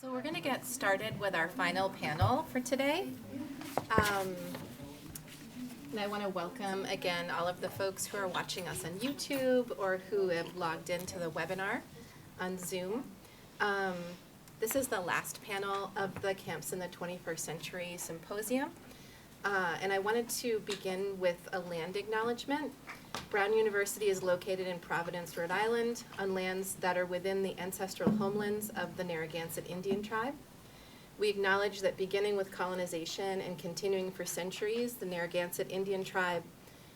So we're going to get started with our final panel for today. And I want to welcome again all of the folks who are watching us on YouTube or who have logged into the webinar on Zoom. This is the last panel of the Camps in the 21st Century Symposium. And I wanted to begin with a land acknowledgement. Brown University is located in Providence, Rhode Island, on lands that are within the ancestral homelands of the Narragansett Indian tribe. We acknowledge that beginning with colonization and continuing for centuries, the Narragansett Indian tribe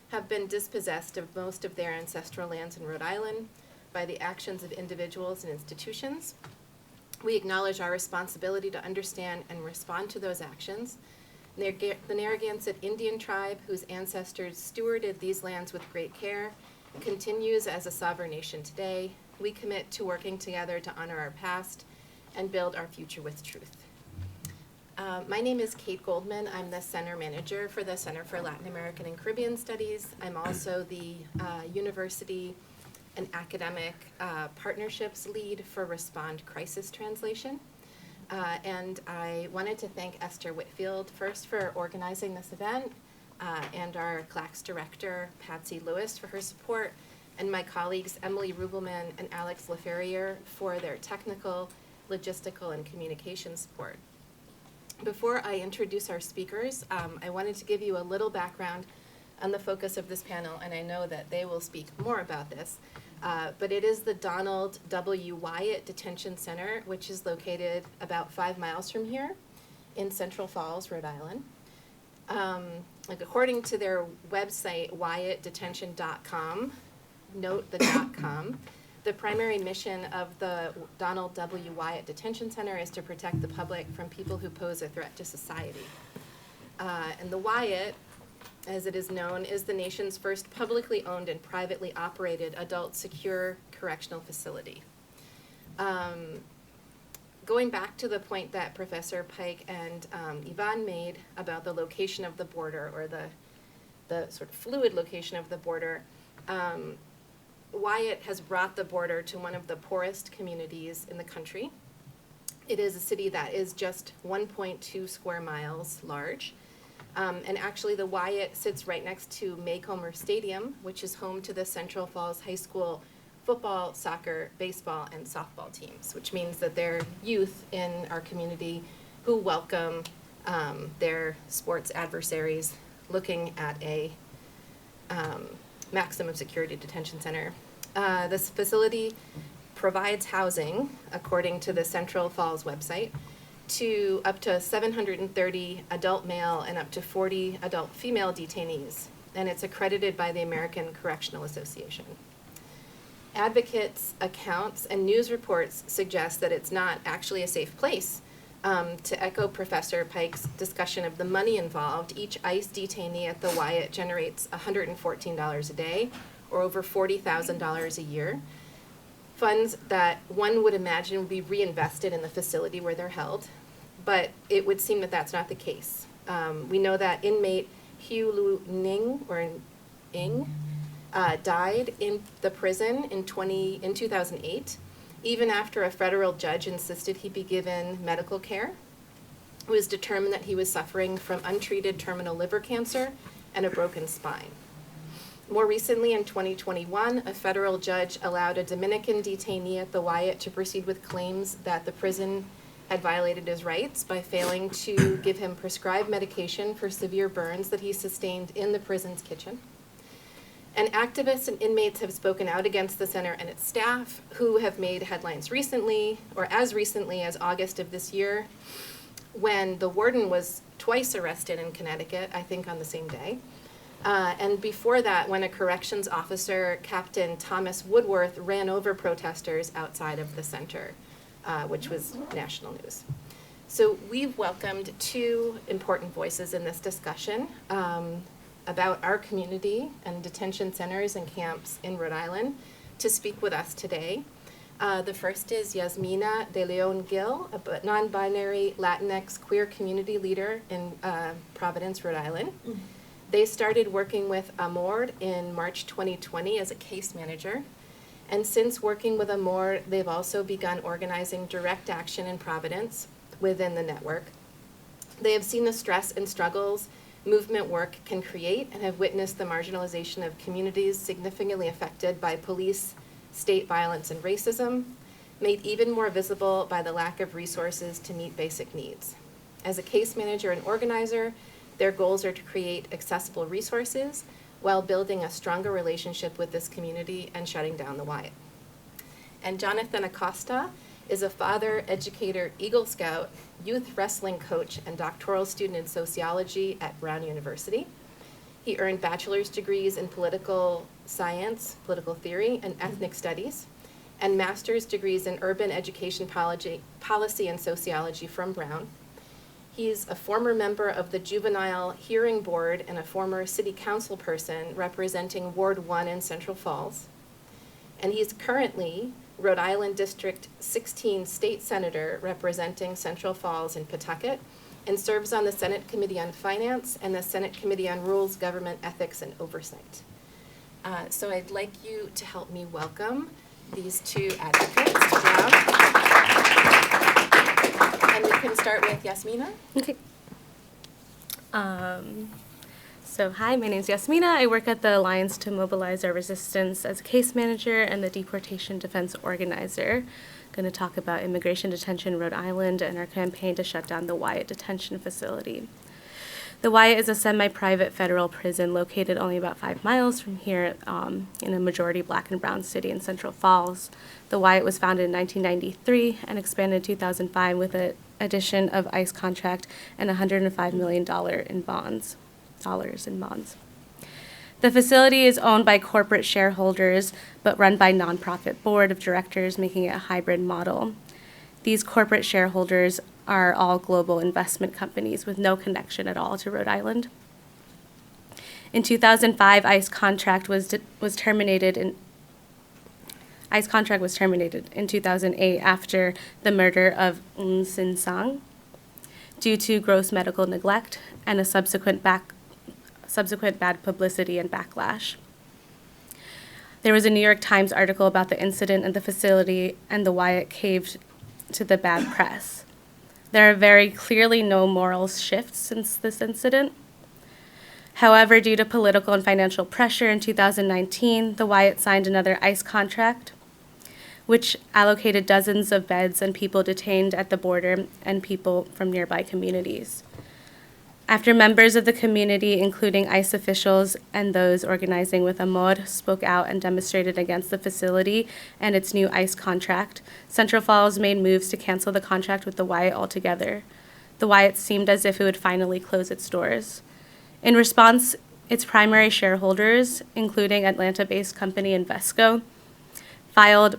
have been dispossessed of most of their ancestral lands in Rhode Island by the actions of individuals and institutions. We acknowledge our responsibility to understand and respond to those actions. The Narragansett Indian tribe, whose ancestors stewarded these lands with great care, continues as a sovereign nation today. We commit to working together to honor our past and build our future with truth. My name is Kate Goldman. I'm the Center Manager for the Center for Latin American and Caribbean Studies. I'm also the University and Academic Partnerships Lead for Respond Crisis Translation. And I wanted to thank Esther Whitfield first for organizing this event, and our CLACS director, Patsy Lewis, for her support, and my colleagues Emily Rubelman and Alex LaFerriere for their technical, logistical, and communication support. Before I introduce our speakers, I wanted to give you a little background on the focus of this panel, and I know that they will speak more about this. But it is the Donald W. Wyatt Detention Center, which is located about 5 miles from here in Central Falls, Rhode Island. According to their website, wyattdetention.com, note the .com, the primary mission of the Donald W. Wyatt Detention Center is to protect the public from people who pose a threat to society. And the Wyatt, as it is known, is the nation's first publicly owned and privately operated adult secure correctional facility. Going back to the point that Professor Pike and Yvonne made about the location of the border, or the sort of fluid location of the border, Wyatt has brought the border to one of the poorest communities in the country. It is a city that is just 1.2 square miles large. And actually the Wyatt sits right next to Maycomber Stadium, which is home to the Central Falls High School football, soccer, baseball, and softball teams, which means that there are youth in our community who welcome their sports adversaries looking at a maximum security detention center. This facility provides housing, according to the Central Falls website, to up to 730 adult male and up to 40 adult female detainees, and it's accredited by the American Correctional Association. Advocates' accounts and news reports suggest that it's not actually a safe place. To echo Professor Pike's discussion of the money involved, each ICE detainee at the Wyatt generates $114 a day, or over $40,000 a year. Funds that one would imagine would be reinvested in the facility where they're held, but it would seem that that's not the case. We know that inmate Hugh Lu Ning, or Ing, died in the prison in 2008, even after a federal judge insisted he be given medical care. It was determined that he was suffering from untreated terminal liver cancer and a broken spine. More recently, in 2021, a federal judge allowed a Dominican detainee at the Wyatt to proceed with claims that the prison had violated his rights by failing to give him prescribed medication for severe burns that he sustained in the prison's kitchen. And activists and inmates have spoken out against the center and its staff, who have made headlines recently, or as recently as August of this year, when the warden was twice arrested in Connecticut, I think on the same day. And before that, when a corrections officer, Captain Thomas Woodworth, ran over protesters outside of the center, which was national news. So we've welcomed two important voices in this discussion about our community and detention centers and camps in Rhode Island to speak with us today. The first is Jasmina de León Gill, a non-binary Latinx queer community leader in Providence, Rhode Island. They started working with Amor in March 2020 as a case manager, And since working with Amor, they've also begun organizing direct action in Providence within the network. They have seen the stress and struggles movement work can create and have witnessed the marginalization of communities significantly affected by police, state violence, and racism, made even more visible by the lack of resources to meet basic needs. As a case manager and organizer, their goals are to create accessible resources while building a stronger relationship with this community and shutting down the Wyatt. And Jonathan Acosta is a father, educator, Eagle Scout, youth wrestling coach, and doctoral student in sociology at Brown University. He earned bachelor's degrees in political science, political theory, and ethnic studies, and master's degrees in urban education policy and sociology from Brown. He's a former member of the Juvenile Hearing Board and a former city council person representing Ward 1 in Central Falls. And he's currently Rhode Island District 16 State Senator representing Central Falls and Pawtucket, and serves on the Senate Committee on Finance and the Senate Committee on Rules, Government, Ethics, and Oversight. So I'd like you to help me welcome these two advocates to Brown. And we can start with Jasmina. Okay. So hi, my name is Jasmina. I work at the Alliance to Mobilize Our Resistance as a case manager and the Deportation Defense Organizer. I'm going to talk about immigration detention in Rhode Island and our campaign to shut down the Wyatt Detention facility. The Wyatt is a semi-private federal prison located only about 5 miles from here in a majority black and brown city in Central Falls. The Wyatt was founded in 1993 and expanded in 2005 with an addition of ICE contract and $105 million in bonds. The facility is owned by corporate shareholders, but run by nonprofit board of directors, making it a hybrid model. These corporate shareholders are all global investment companies with no connection at all to Rhode Island. In 2005, ICE contract was terminated. ICE contract was terminated in 2008 after the murder of Aung San Suu Kyi due to gross medical neglect and a subsequent bad publicity and backlash. There was a New York Times article about the incident at the facility, and the Wyatt caved to the bad press. There are very clearly no moral shifts since this incident. However, due to political and financial pressure in 2019, the Wyatt signed another ICE contract, which allocated dozens of beds and people detained at the border and people from nearby communities. After members of the community, including ICE officials and those organizing with Amor, spoke out and demonstrated against the facility and its new ICE contract, Central Falls made moves to cancel the contract with the Wyatt altogether. The Wyatt seemed as if it would finally close its doors. In response, its primary shareholders, including Atlanta-based company Invesco, filed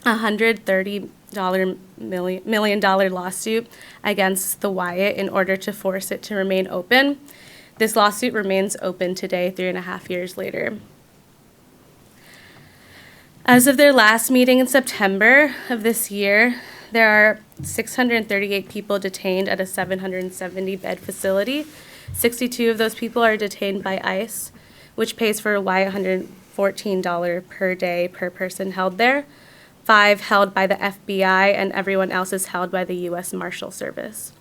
a $130 million lawsuit against the Wyatt in order to force it to remain open. This lawsuit remains open today, 3.5 years later. As of their last meeting in September of this year, there are 638 people detained at a 770-bed facility. 62 of those people are detained by ICE, which pays for a Wyatt $114 per day per person held there. 5 held by the FBI, and everyone else is held by the U.S. Marshal Service.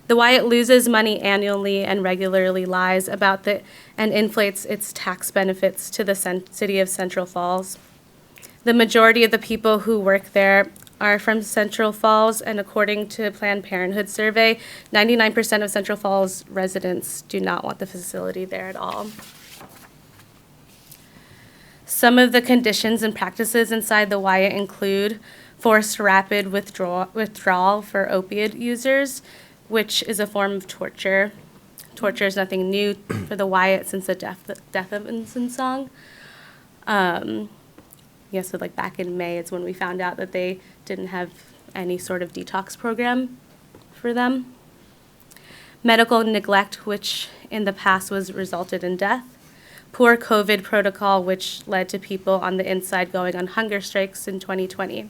The Wyatt loses money annually and regularly lies about and inflates its tax benefits to the city of Central Falls. The majority of the people who work there are from Central Falls, and according to Planned Parenthood survey, 99% of Central Falls residents do not want the facility there at all. Some of the conditions and practices inside the Wyatt include forced rapid withdrawal for opioid users, which is a form of torture. Torture is nothing new for the Wyatt since the death of Aung San Suu Kyi. So like back in May is when we found out that they didn't have any sort of detox program for them. Medical neglect, which in the past resulted in death. Poor COVID protocol, which led to people on the inside going on hunger strikes in 2020.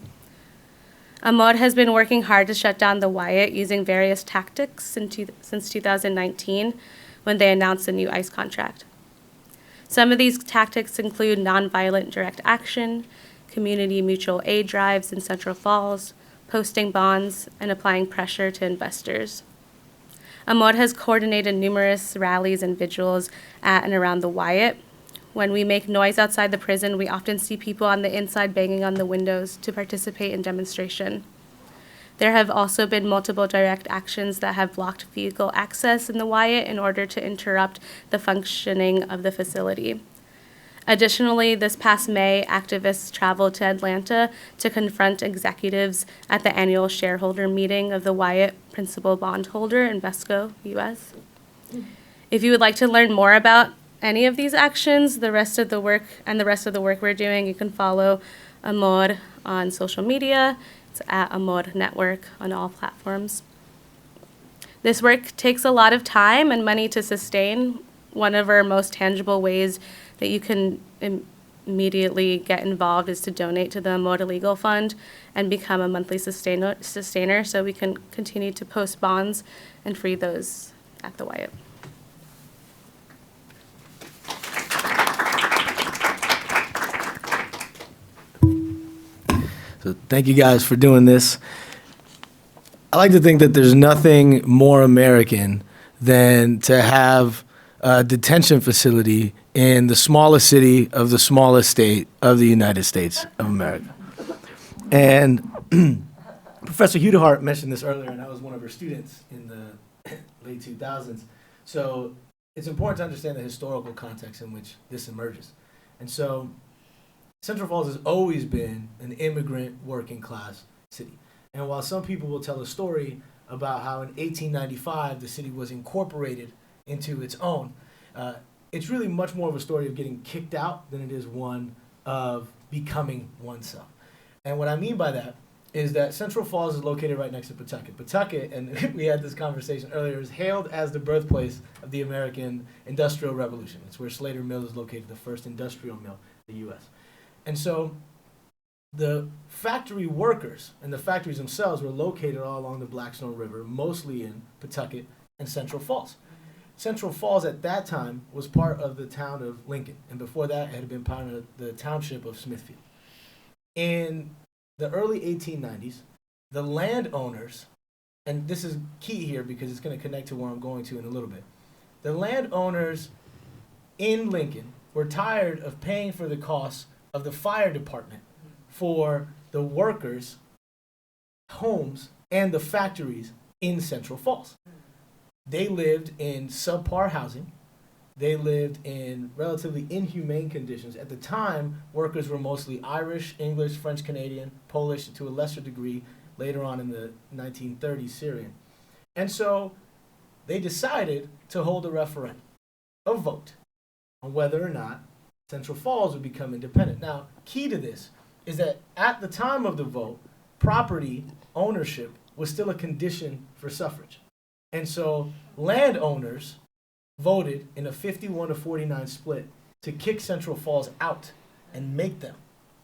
Amor has been working hard to shut down the Wyatt using various tactics since 2019, when they announced a new ICE contract. Some of these tactics include nonviolent direct action, community mutual aid drives in Central Falls, posting bonds, and applying pressure to investors. Amor has coordinated numerous rallies and vigils at and around the Wyatt. When we make noise outside the prison, we often see people on the inside banging on the windows to participate in demonstration. There have also been multiple direct actions that have blocked vehicle access in the Wyatt in order to interrupt the functioning of the facility. Additionally, this past May, activists traveled to Atlanta to confront executives at the annual shareholder meeting of the Wyatt principal bondholder, Invesco US. If you would like to learn more about any of these actions, the rest of the work we're doing, you can follow Amor on social media. It's at Amor Network on all platforms. This work takes a lot of time and money to sustain. One of our most tangible ways that you can immediately get involved is to donate to the Amor Legal Fund and become a monthly sustainer so we can continue to post bonds and free those at the Wyatt. So thank you guys for doing this. I like to think that there's nothing more American than to have a detention facility in the smallest city of the smallest state of the United States of America. And Professor Hudehart mentioned this earlier, and I was one of her students in the late 2000s. So it's important to understand the historical context in which this emerges. And so Central Falls has always been an immigrant working class city. And while some people will tell a story about how in 1895 the city was incorporated into its own, it's really much more of a story of getting kicked out than it is one of becoming oneself. And what I mean by that is that Central Falls is located right next to Pawtucket. Pawtucket, and we had this conversation earlier, is hailed as the birthplace of the American Industrial Revolution. It's where Slater Mill is located, the first industrial mill in the U.S. And so the factory workers and the factories themselves were located all along the Blackstone River, mostly in Pawtucket and Central Falls. Central Falls at that time was part of the town of Lincoln, and before that it had been part of the township of Smithfield. In the early 1890s, the landowners, and this is key here because it's going to connect to where I'm going to in a little bit, the landowners in Lincoln were tired of paying for the costs of the fire department for the workers' homes and the factories in Central Falls. They lived in subpar housing. They lived in relatively inhumane conditions. At the time, workers were mostly Irish, English, French Canadian, Polish, to a lesser degree, later on in the 1930s, Syrian. And so they decided to hold a referendum, a vote, on whether or not Central Falls would become independent. Now, key to this is that at the time of the vote, property ownership was still a condition for suffrage. And so landowners voted in a 51-49 split to kick Central Falls out and make them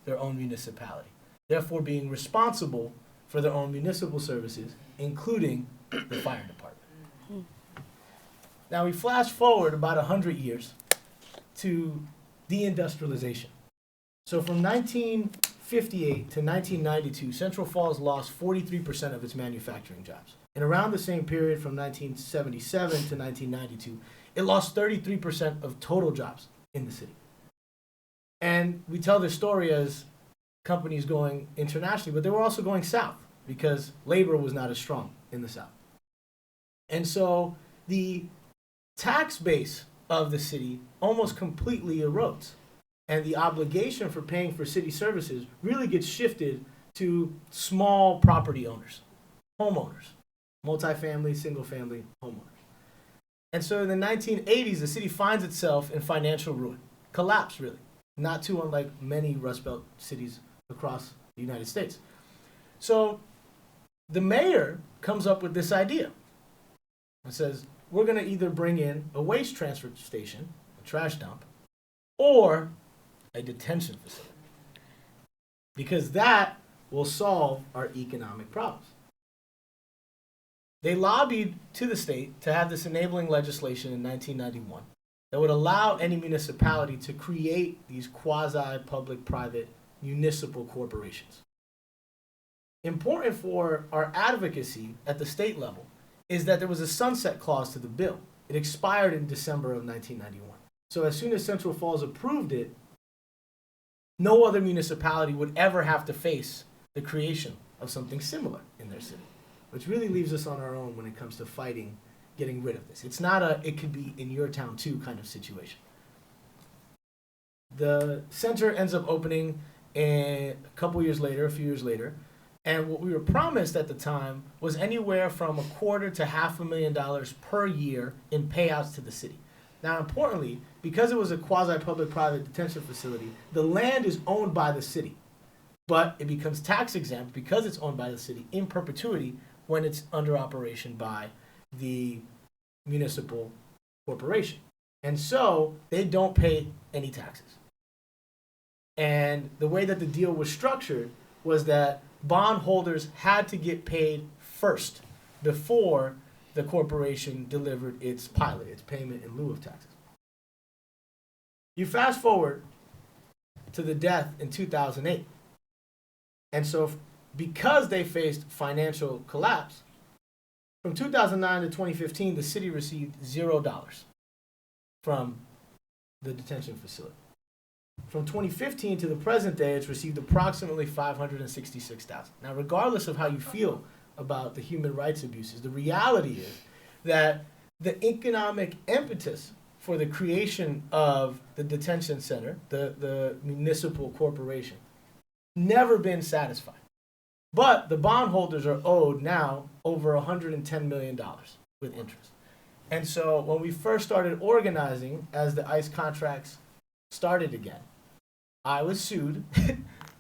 their own municipality, therefore being responsible for their own municipal services, including the fire department. Now we flash forward about 100 years to deindustrialization. So from 1958 to 1992, Central Falls lost 43% of its manufacturing jobs. And around the same period, from 1977 to 1992, it lost 33% of total jobs in the city. And we tell this story as companies going internationally, but they were also going south because labor was not as strong in the south. And so the tax base of the city almost completely erodes. And the obligation for paying for city services really gets shifted to small property owners, homeowners. Multifamily, single-family homeowners. And so in the 1980s, the city finds itself in financial ruin. Collapse, really. Not too unlike many Rust Belt cities across the United States. So the mayor comes up with this idea. It says, we're going to either bring in a waste transfer station, a trash dump, or a detention facility. Because that will solve our economic problems. They lobbied to the state to have this enabling legislation in 1991. that would allow any municipality to create these quasi-public-private municipal corporations. Important for our advocacy at the state level is that there was a sunset clause to the bill. It expired in December of 1991. So as soon as Central Falls approved it, no other municipality would ever have to face the creation of something similar in their city, which really leaves us on our own when it comes to fighting getting rid of this. It's not a it could be in your town too kind of situation. The center ends up opening a few years later, and what we were promised at the time was anywhere from $250,000 to $500,000 per year in payouts to the city. Now, importantly, because it was a quasi-public-private detention facility, the land is owned by the city, but it becomes tax exempt because it's owned by the city in perpetuity when it's under operation by the municipal corporation. And so they don't pay any taxes. And the way that the deal was structured was that bondholders had to get paid first before the corporation delivered its pilot, its payment in lieu of taxes. You fast forward to the death in 2008. And so because they faced financial collapse, from 2009 to 2015, the city received $0 from the detention facility. From 2015 to the present day, it's received approximately $566,000. Now, regardless of how you feel about the human rights abuses, the reality is that the economic impetus for the creation of the detention center, the municipal corporation, never been satisfied. But the bondholders are owed now over $110 million with interest. And so when we first started organizing, as the ICE contracts started again, I was sued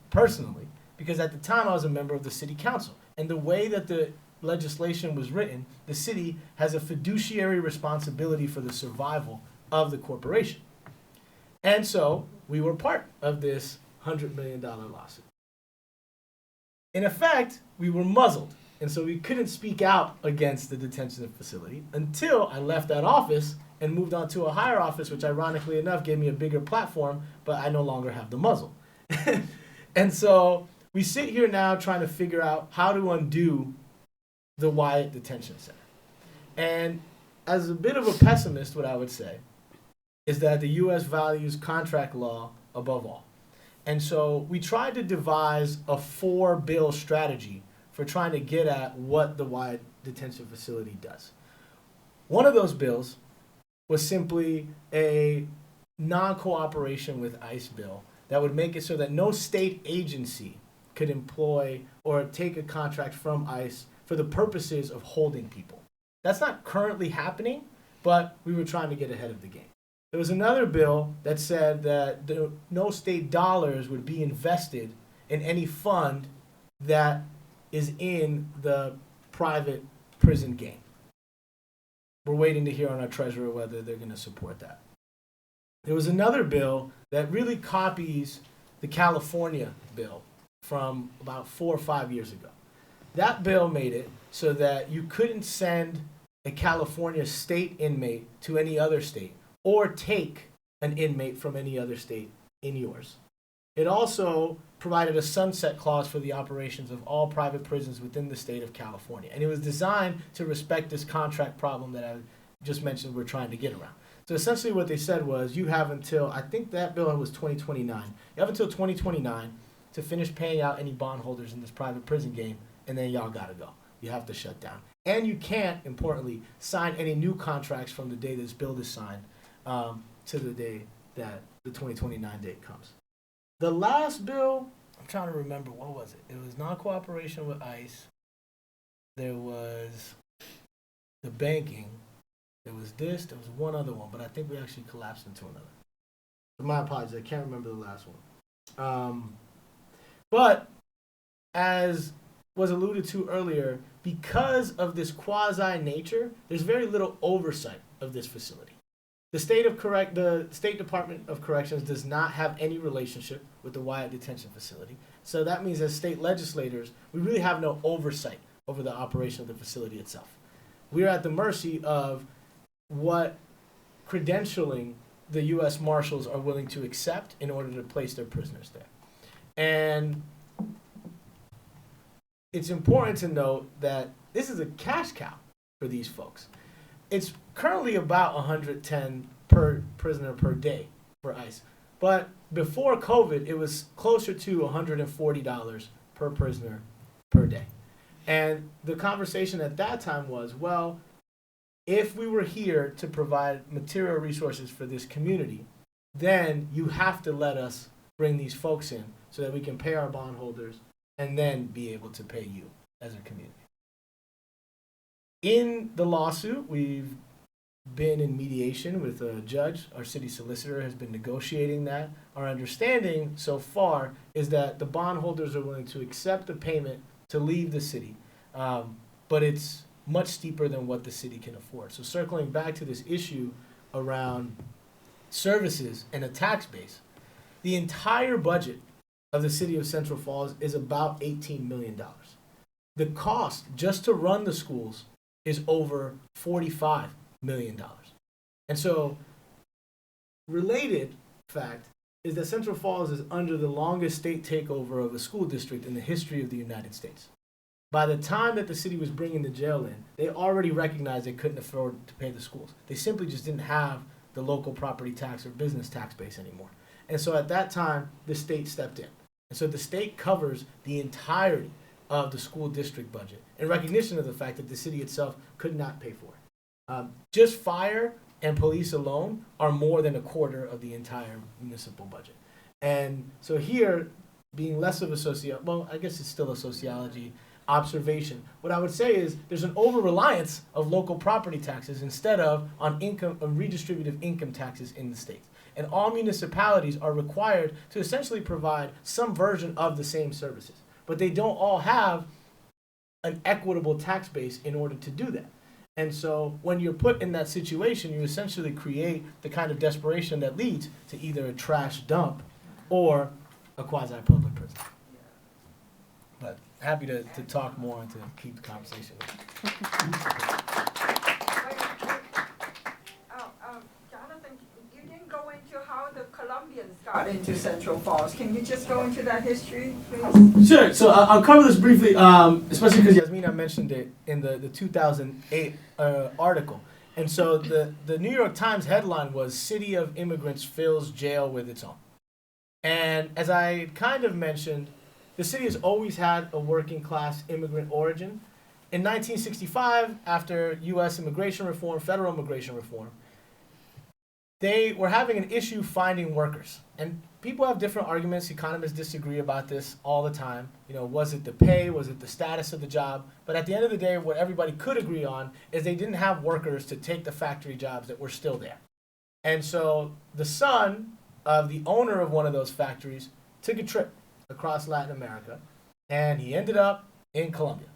personally because at the time I was a member of the city council. And the way that the legislation was written, the city has a fiduciary responsibility for the survival of the corporation. And so we were part of this $100 million lawsuit. In effect, we were muzzled, and so we couldn't speak out against the detention facility until I left that office and moved on to a higher office, which ironically enough gave me a bigger platform, but I no longer have the muzzle. And so we sit here now trying to figure out how to undo the Wyatt Detention Center. And as a bit of a pessimist, what I would say is that the U.S. values contract law above all. And so we tried to devise a 4-bill strategy for trying to get at what the Wyatt Detention Facility does. One of those bills was simply a non-cooperation with ICE bill that would make it so that no state agency could employ or take a contract from ICE for the purposes of holding people. That's not currently happening, but we were trying to get ahead of the game. There was another bill that said that no state dollars would be invested in any fund that is in the private prison game. We're waiting to hear on our treasurer whether they're going to support that. There was another bill that really copies the California bill from about 4 or 5 years ago. That bill made it so that you couldn't send a California state inmate to any other state or take an inmate from any other state in yours. It also provided a sunset clause for the operations of all private prisons within the state of California. And it was designed to respect this contract problem that I just mentioned we're trying to get around. So essentially what they said was you have until, I think that bill was 2029, you have until 2029 to finish paying out any bondholders in this private prison game, and then y'all gotta go. You have to shut down. And you can't, importantly, sign any new contracts from the day this bill is signed to the day that the 2029 date comes. The last bill, I'm trying to remember, what was it? It was non-cooperation with ICE. There was the banking. There was this. There was one other one, but I think we actually collapsed into another. So my apologies, I can't remember the last one. But as was alluded to earlier, because of this quasi-nature, there's very little oversight of this facility. The State Department of Corrections does not have any relationship with the Wyatt Detention Facility. So that means as state legislators, we really have no oversight over the operation of the facility itself. We are at the mercy of what credentialing the U.S. Marshals are willing to accept in order to place their prisoners there. And it's important to note that this is a cash cow for these folks. It's currently about 110 per prisoner per day for ICE. But before COVID, it was closer to $140 per prisoner per day. And the conversation at that time was, well, if we were here to provide material resources for this community, then you have to let us bring these folks in so that we can pay our bondholders and then be able to pay you as a community. In the lawsuit, we've been in mediation with a judge. Our city solicitor has been negotiating that. Our understanding so far is that the bondholders are willing to accept the payment to leave the city, but it's much steeper than what the city can afford. So circling back to this issue around services and a tax base, the entire budget of the city of Central Falls is about $18 million. The cost just to run the schools is over $45 million. And so, related fact is that Central Falls is under the longest state takeover of a school district in the history of the United States. By the time that the city was bringing the jail in, they already recognized they couldn't afford to pay the schools. They simply just didn't have the local property tax or business tax base anymore. And so at that time, the state stepped in. And so the state covers the entirety of the school district budget in recognition of the fact that the city itself could not pay for it. Just fire and police alone are more than a quarter of the entire municipal budget. And so here, being less of a well, I guess it's still a sociology observation. What I would say is there's an over-reliance of local property taxes instead of on redistributive income taxes in the state. And all municipalities are required to essentially provide some version of the same services. But they don't all have an equitable tax base in order to do that. And so when you're put in that situation, you essentially create the kind of desperation that leads to either a trash dump or a quasi-public prison. But happy to talk more and to keep the conversation going. Jonathan, you didn't go into how the Colombians got into Central Falls. Can you just go into that history, please? Sure. So I'll cover this briefly, especially because Jasmina mentioned it in the 2008 article. And so the New York Times headline was "City of Immigrants Fills Jail with Its Own." And as I kind of mentioned, the city has always had a working class immigrant origin. In 1965, after U.S. immigration reform, federal immigration reform, they were having an issue finding workers. And people have different arguments. Economists disagree about this all the time. You know, was it the pay? Was it the status of the job? But at the end of the day, what everybody could agree on is they didn't have workers to take the factory jobs that were still there. And so the son of the owner of one of those factories took a trip across Latin America, and he ended up in Colombia.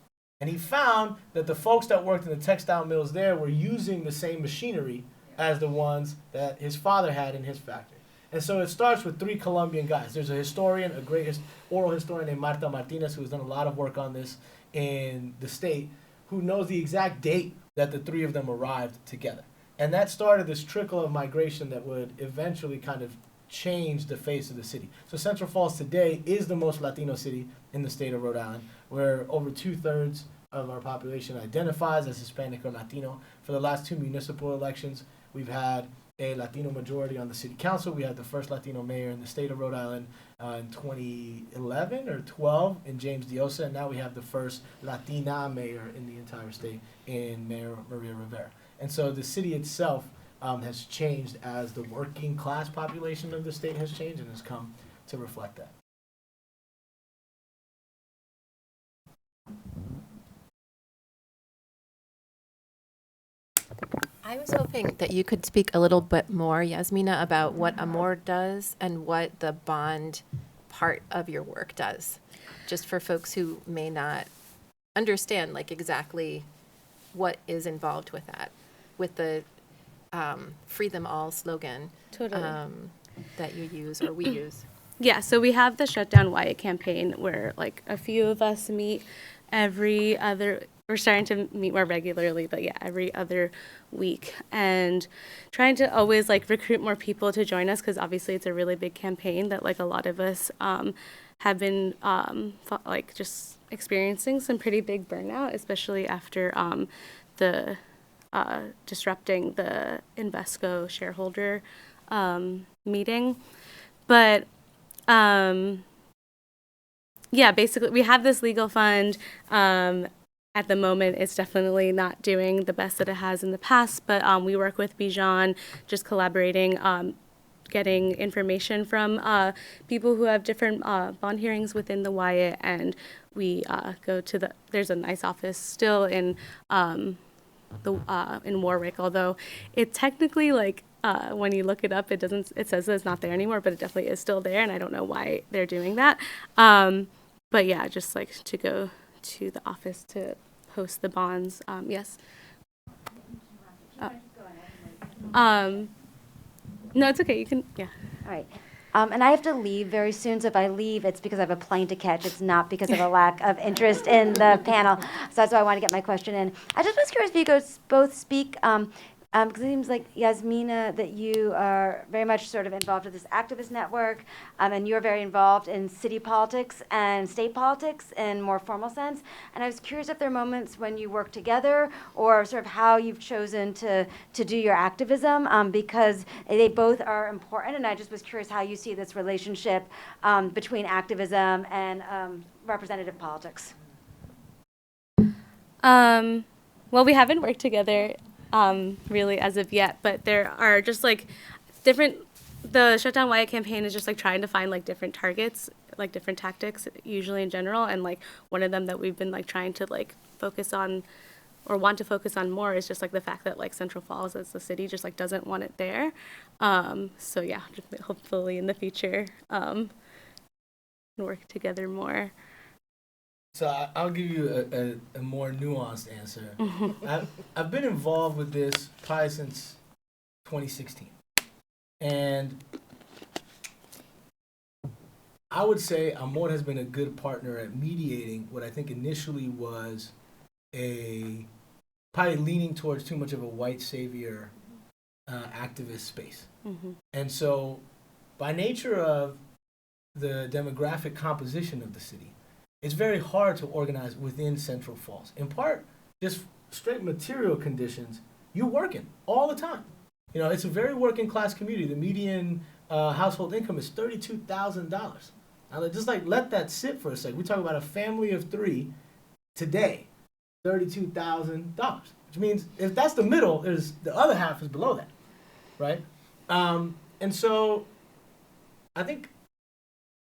And he found that the folks that worked in the textile mills there were using the same machinery as the ones that his father had in his factory. And so it starts with 3 Colombian guys. There's a historian, a great oral historian named Marta Martinez, who has done a lot of work on this in the state, who knows the exact date that the 3 of them arrived together. And that started this trickle of migration that would eventually kind of change the face of the city. So Central Falls today is the most Latino city in the state of Rhode Island, where over 2/3 of our population identifies as Hispanic or Latino. For the last 2 municipal elections, we've had a Latino majority on the city council. We had the first Latino mayor in the state of Rhode Island in 2011 or 12 in James Diosa, and now we have the first Latina mayor in the entire state in Mayor Maria Rivera. And so the city itself has changed as the working class population of the state has changed and has come to reflect that. I was hoping that you could speak a little bit more, Jasmina, about what Amor does and what the bond part of your work does, just for folks who may not understand like exactly what is involved with that, with the Free Them All slogan Totally. that you use or we use. Yeah, so we have the Shutdown Wyatt campaign where like a few of us meet every other we're starting to meet more regularly, but yeah, every other week, and trying to always like recruit more people to join us, because obviously it's a really big campaign that like a lot of us have been like just experiencing some pretty big burnout, especially after the disrupting the Invesco shareholder meeting. But yeah, basically we have this legal fund. At the moment, it's definitely not doing the best that it has in the past, but we work with Bijan, just collaborating, getting information from people who have different bond hearings within the Wyatt, and we go to there's a nice office still in in Warwick, although it technically, like, when you look it up, it says that it's not there anymore, but it definitely is still there, and I don't know why they're doing that. But yeah, just like to go to the office to post the bonds. Yes. No, it's okay. You can, yeah. All right. And I have to leave very soon, so if I leave, it's because I have a plane to catch. It's not because of a lack of interest in the panel. So that's why I want to get my question in. I just was curious if you guys both speak, because it seems like, Jasmina, that you are very much sort of involved with this activist network, and you're very involved in city politics and state politics in more formal sense. And I was curious if there are moments when you work together, or sort of how you've chosen to do your activism, because they both are important. And I just was curious how you see this relationship between activism and representative politics. Well, we haven't worked together really as of yet, but there are just like the Shutdown Wyatt campaign is just like trying to find like different targets, like different tactics usually in general, and like one of them that we've been like trying to like focus on or want to focus on more is just like the fact that like Central Falls as the city just like doesn't want it there. So yeah, hopefully in the future work together more. So I'll give you a more nuanced answer. I've been involved with this probably since 2016. And I would say Amor has been a good partner at mediating what I think initially was probably leaning towards too much of a white savior activist space. And so by nature of the demographic composition of the city, it's very hard to organize within Central Falls. In part, just straight material conditions. You're working all the time. You know, it's a very working class community. The median household income is $32,000. Now, just like let that sit for a second. We talk about a family of 3 today, $32,000, which means if that's the middle, the other half is below that, right? And so, I think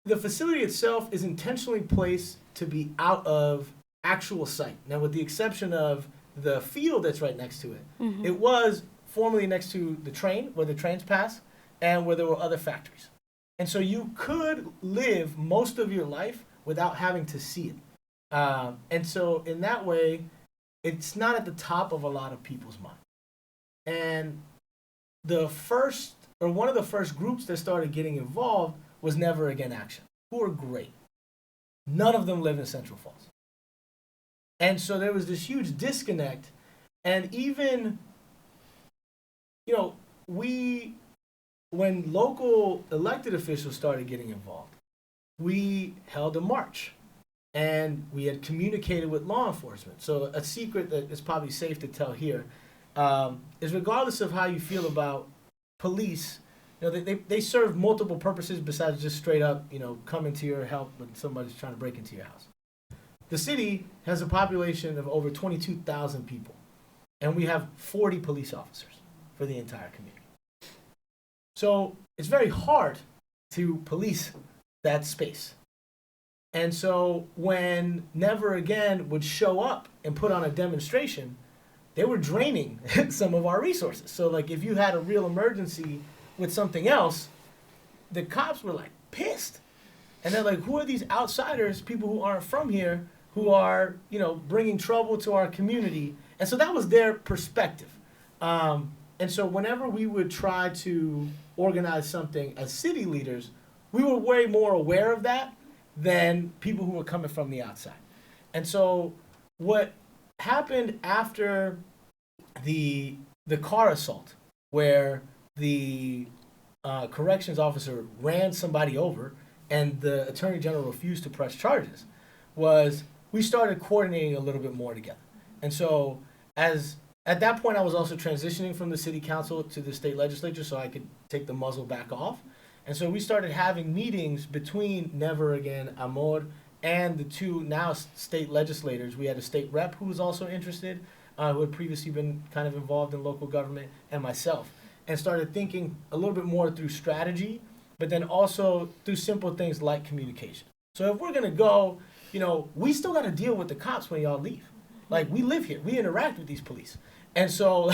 the facility itself is intentionally placed to be out of actual sight. Now, with the exception of the field that's right next to it, it was formerly next to the train, where the trains pass, and where there were other factories. And so you could live most of your life without having to see it. And so in that way, it's not at the top of a lot of people's mind. And one of the first groups that started getting involved was Never Again Action, who are great. None of them live in Central Falls. And so there was this huge disconnect. And even, you know, when local elected officials started getting involved, we held a march. And we had communicated with law enforcement. So a secret that is probably safe to tell here is regardless of how you feel about police, you know, they serve multiple purposes besides just straight up, you know, coming to your help when somebody's trying to break into your house. The city has a population of over 22,000 people, and we have 40 police officers for the entire community. So it's very hard to police that space. And so when Never Again would show up and put on a demonstration, they were draining some of our resources. So like if you had a real emergency with something else, the cops were like pissed. And they're like, who are these outsiders, people who aren't from here, who are, you know, bringing trouble to our community? And so that was their perspective. And so whenever we would try to organize something as city leaders, we were way more aware of that than people who were coming from the outside. And so what happened after the car assault, where the corrections officer ran somebody over and the attorney general refused to press charges, was we started coordinating a little bit more together. And so at that point, I was also transitioning from the city council to the state legislature so I could take the muzzle back off. And so we started having meetings between Never Again, Amor, and the two now state legislators. We had a state rep who was also interested, who had previously been kind of involved in local government, and myself, and started thinking a little bit more through strategy, but then also through simple things like communication. So if we're going to go, we still got to deal with the cops when y'all leave. Like, we live here. We interact with these police. And so,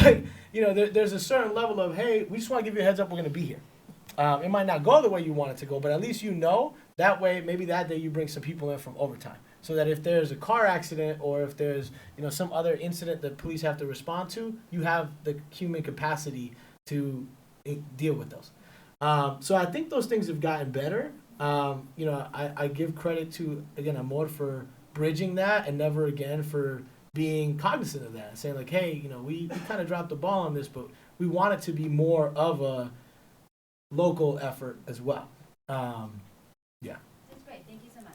there's a certain level of, hey, we just want to give you a heads up, we're going to be here. It might not go the way you want it to go, but at least that way, maybe that day you bring some people in from overtime. So that if there's a car accident or if there's, some other incident that police have to respond to, you have the human capacity to deal with those. So I think those things have gotten better. I give credit to, again, Amor for bridging that, and Never Again for being cognizant of that and saying like, hey, we kind of dropped the ball on this, but we want it to be more of a local effort as well. Yeah. That's great. Thank you so much.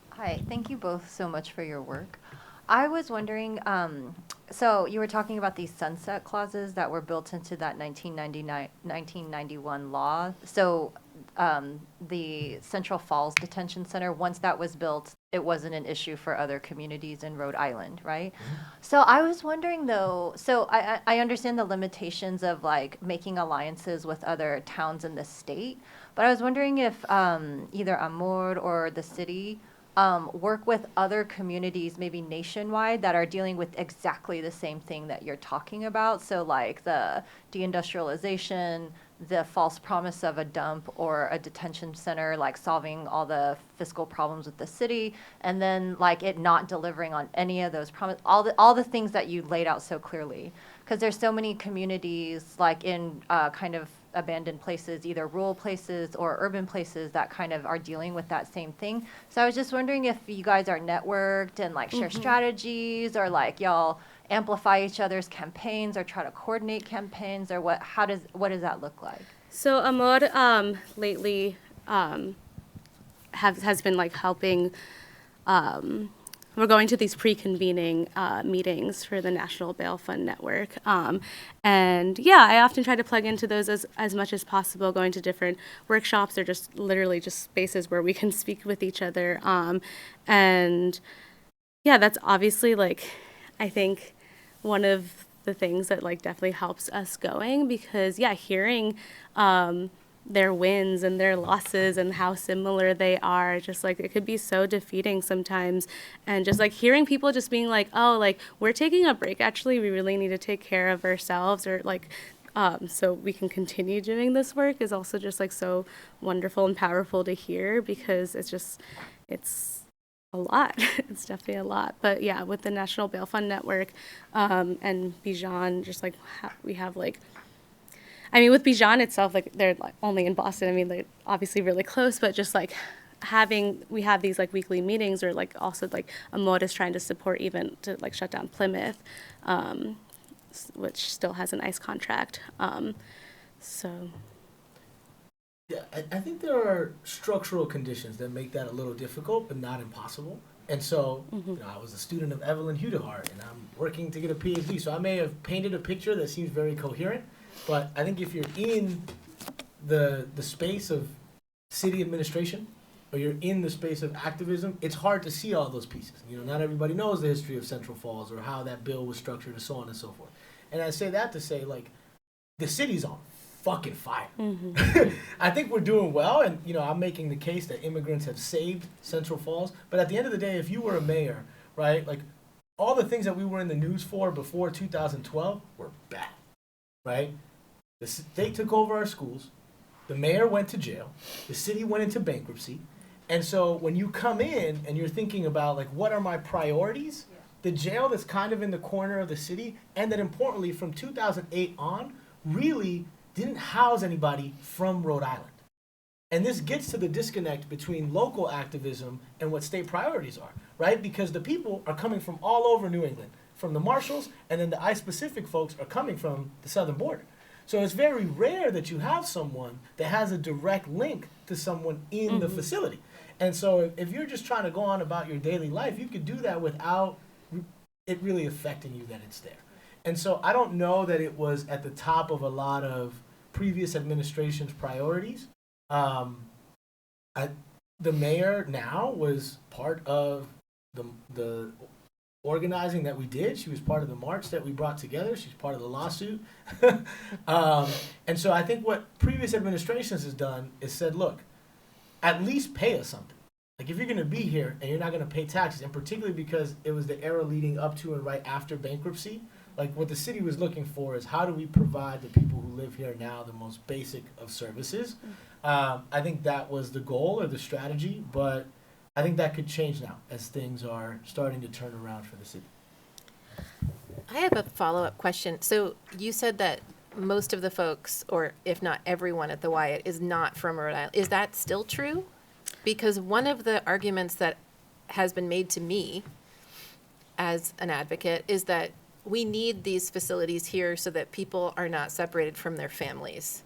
Hi, thank you both so much for your work. I was wondering, so you were talking about these sunset clauses that were built into that 1991 law. So the Central Falls Detention Center, once that was built, it wasn't an issue for other communities in Rhode Island, right? Mm-hmm. So I was wondering though, so I understand the limitations of like making alliances with other towns in the state, but I was wondering if either Amor or the city work with other communities, maybe nationwide, that are dealing with exactly the same thing that you're talking about. So like the deindustrialization, the false promise of a dump or a detention center, like solving all the fiscal problems with the city, and then like it not delivering on any of those promises, all the things that you laid out so clearly. Because there's so many communities like in kind of abandoned places, either rural places or urban places, that kind of are dealing with that same thing. So I was just wondering if you guys are networked and like share strategies, or like y'all amplify each other's campaigns or try to coordinate campaigns, or what does that look like? So Amor lately has been like helping. We're going to these pre-convening meetings for the National Bail Fund Network. And yeah, I often try to plug into those as much as possible, going to different workshops or just literally just spaces where we can speak with each other. And yeah, that's obviously like, I think one of the things that like definitely helps us going, because yeah, hearing their wins and their losses and how similar they are, just like it could be so defeating sometimes. And just like hearing people just being like, oh, like we're taking a break, actually we really need to take care of ourselves, or like so we can continue doing this work, is also just like so wonderful and powerful to hear, because it's a lot. It's definitely a lot. But yeah, with the National Bail Fund Network and Bijan, just like we have like, I mean, with Bijan itself, like they're like only in Boston. I mean, they're obviously really close, but just like we have these like weekly meetings, or like also like Amor is trying to support even to like shut down Plymouth, which still has an ICE contract. So. Yeah, I think there are structural conditions that make that a little difficult, but not impossible. And so, I was a student of Evelyn Hudehart, and I'm working to get a PhD. So I may have painted a picture that seems very coherent, but I think if you're in the space of city administration, or you're in the space of activism, it's hard to see all those pieces. Not everybody knows the history of Central Falls or how that bill was structured and so on and so forth. And I say that to say, like, the city's on fucking fire. I think we're doing well, and I'm making the case that immigrants have saved Central Falls. But at the end of the day, if you were a mayor, right, like all the things that we were in the news for before 2012 were bad, right? The state took over our schools, the mayor went to jail, the city went into bankruptcy, and so when you come in and you're thinking about like, what are my priorities? Yeah. The jail that's kind of in the corner of the city, and that importantly from 2008 on really didn't house anybody from Rhode Island. And this gets to the disconnect between local activism and what state priorities are, right? Because the people are coming from all over New England, from the Marshalls, and then the I-Pacific folks are coming from the southern border. So it's very rare that you have someone that has a direct link to someone in the facility. And so if you're just trying to go on about your daily life, you could do that without it really affecting you that it's there. And so I don't know that it was at the top of a lot of previous administration's priorities. The mayor now was part of the organizing that we did. She was part of the march that we brought together. She's part of the lawsuit. And so I think what previous administrations has done is said, look, at least pay us something. Like if you're going to be here and you're not going to pay taxes, and particularly because it was the era leading up to and right after bankruptcy, like what the city was looking for is how do we provide the people who live here now the most basic of services. I think that was the goal or the strategy, but I think that could change now as things are starting to turn around for the city. I have a follow-up question. So you said that most of the folks, or if not everyone at the Wyatt, is not from Rhode Island. Is that still true? Because one of the arguments that has been made to me as an advocate is that we need these facilities here so that people are not separated from their families,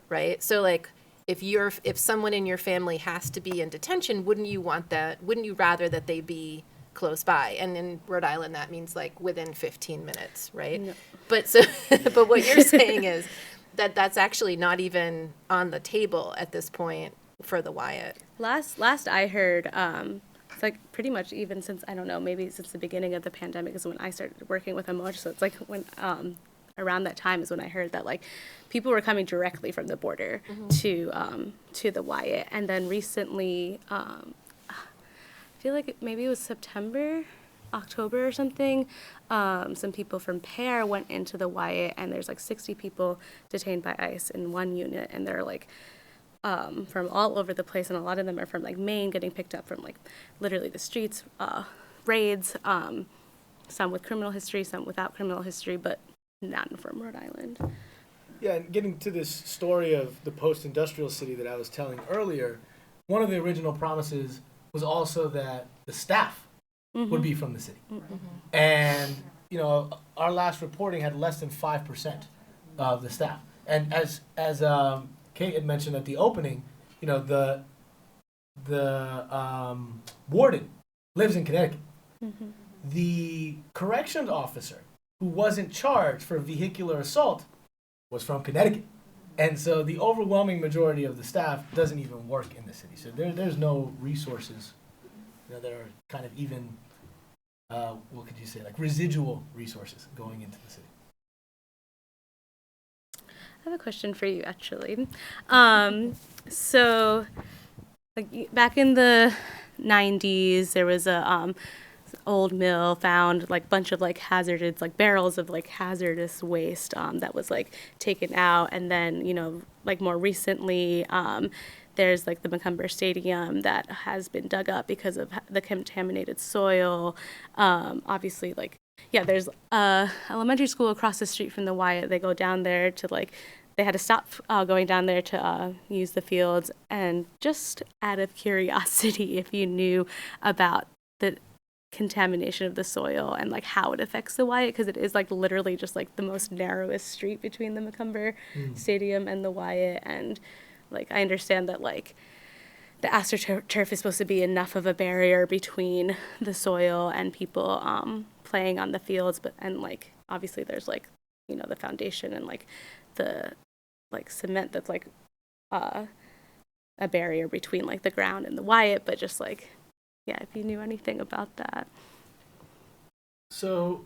right? So like, if someone in your family has to be in detention, wouldn't you want that? Wouldn't you rather that they be close by? And in Rhode Island, that means like within 15 minutes, right? No. But but what you're saying is that that's actually not even on the table at this point for the Wyatt. Last I heard, it's like pretty much even since, I don't know, maybe since the beginning of the pandemic is when I started working with Emoji. So it's like when around that time is when I heard that like people were coming directly from the border to the Wyatt. And then recently, I feel like maybe it was October or something, some people from Pear went into the Wyatt, and there's like 60 people detained by ICE in one unit, and they're like from all over the place, and a lot of them are from like Maine, getting picked up from like literally the streets, raids, some with criminal history, some without criminal history, but none from Rhode Island. Yeah, and getting to this story of the post-industrial city that I was telling earlier, one of the original promises was also that the staff would be from the city. And, you know, our last reporting had less than 5% of the staff. And as Kate had mentioned at the opening, you know, the warden lives in Connecticut. The corrections officer who wasn't charged for vehicular assault was from Connecticut. And so the overwhelming majority of the staff doesn't even work in the city. So there's no resources, you know, that are kind of even, what could you say, like residual resources going into the city. I have a question for you, actually. So, like back in the 90s, there was a old mill found like bunch of like hazardous, like barrels of like hazardous waste that was like taken out, and then, you know, like more recently, there's like the Macomber Stadium that has been dug up because of the contaminated soil. Obviously, like, yeah, there's a elementary school across the street from the Wyatt. They go down there to like, they had to stop going down there to use the fields. And just out of curiosity, if you knew about the contamination of the soil and like how it affects the Wyatt, because it is like literally just like the most narrowest street between the Macomber Stadium and the Wyatt. And like, I understand that like the AstroTurf is supposed to be enough of a barrier between the soil and people playing on the fields, but, and like obviously there's like, you know, the foundation and like the like cement that's like a barrier between like the ground and the Wyatt, but just like, yeah, if you knew anything about that. So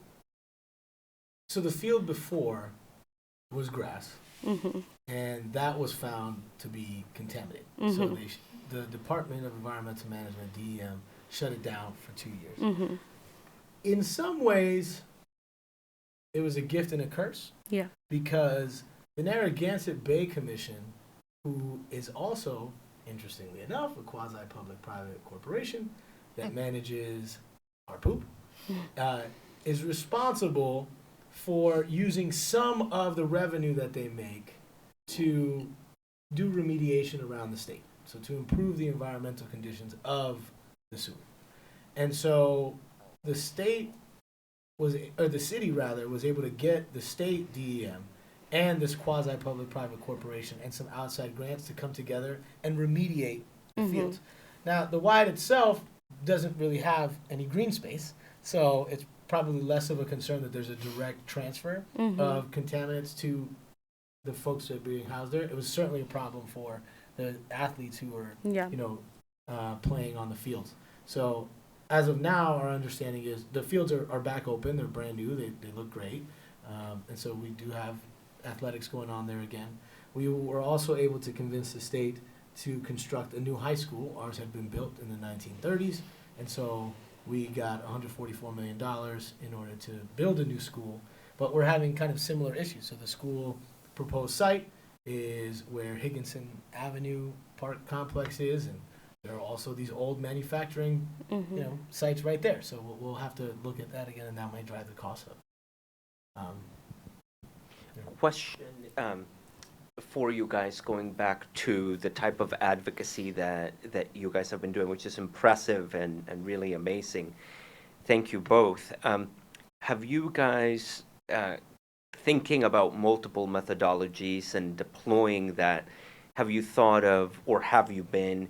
the field before was grass, and that was found to be contaminated. So the Department of Environmental Management, DEM, shut it down for 2 years. In some ways, it was a gift and a curse. Yeah. Because the Narragansett Bay Commission, who is also, interestingly enough, a quasi-public-private corporation that manages our poop, is responsible for using some of the revenue that they make to do remediation around the state. so to improve the environmental conditions of the sewer. And so the state or the city rather, was able to get the state DEM and this quasi-public-private corporation and some outside grants to come together and remediate the fields. Now, the Wyatt itself doesn't really have any green space, so it's probably less of a concern that there's a direct transfer of contaminants to the folks that are being housed there. It was certainly a problem for the athletes who were, playing on the fields. So as of now, our understanding is the fields are back open. They're brand new. They look great. And so we do have athletics going on there again. We were also able to convince the state to construct a new high school. Ours had been built in the 1930s. And so we got $144 million in order to build a new school. But we're having kind of similar issues. So the school proposed site is where Higginson Avenue Park Complex is, and there are also these old manufacturing, sites right there. So we'll have to look at that again, and that might drive the cost up. Question for you guys, going back to the type of advocacy that you guys have been doing, which is impressive and really amazing. Thank you both. Have you guys, thinking about multiple methodologies and deploying that, have you thought of, or have you been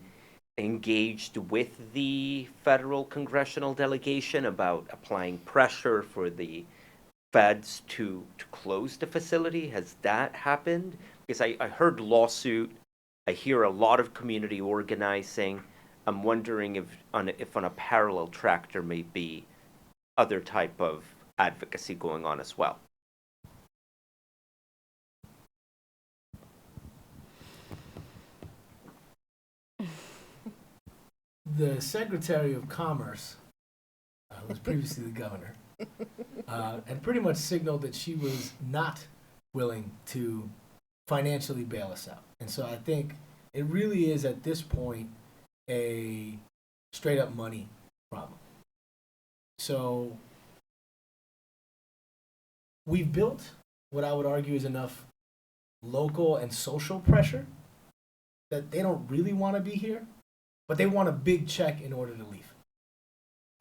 engaged with the federal congressional delegation about applying pressure for the feds to close the facility? Has that happened? Because I heard lawsuit, I hear a lot of community organizing. I'm wondering if on a parallel track there may be other type of advocacy going on as well. The Secretary of Commerce, who was previously the governor, had pretty much signaled that she was not willing to financially bail us out. And so I think it really is at this point a straight up money problem. So we've built what I would argue is enough local and social pressure that they don't really want to be here, but they want a big check in order to leave.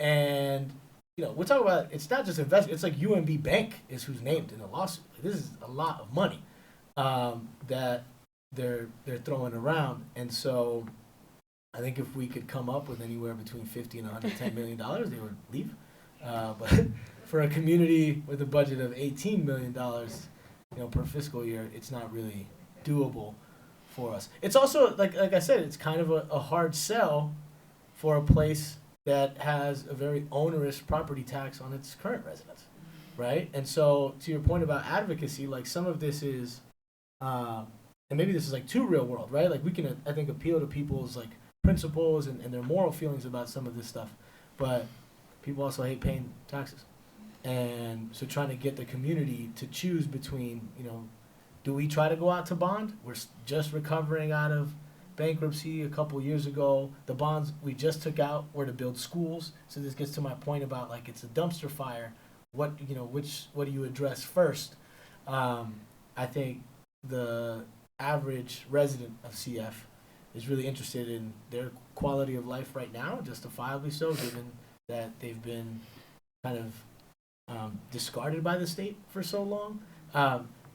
And we're talking about, it's not just investment, it's like UMB Bank is who's named in the lawsuit. This is a lot of money that they're throwing around. And so I think if we could come up with anywhere between $50 and $110 million, they would leave. But for a community with a budget of $18 million, per fiscal year, it's not really doable for us. It's also, like I said, it's kind of a hard sell for a place that has a very onerous property tax on its current residents, right? And so to your point about advocacy, like some of this is, and maybe this is like too real world, right? Like we can, I think, appeal to people's like principles and their moral feelings about some of this stuff, but people also hate paying taxes. And so trying to get the community to choose between, do we try to go out to bond? We're just recovering out of bankruptcy a couple years ago. The bonds we just took out were to build schools. So this gets to my point about like it's a dumpster fire. What do you address first? I think the average resident of CF is really interested in their quality of life right now, justifiably so, given that they've been kind of discarded by the state for so long.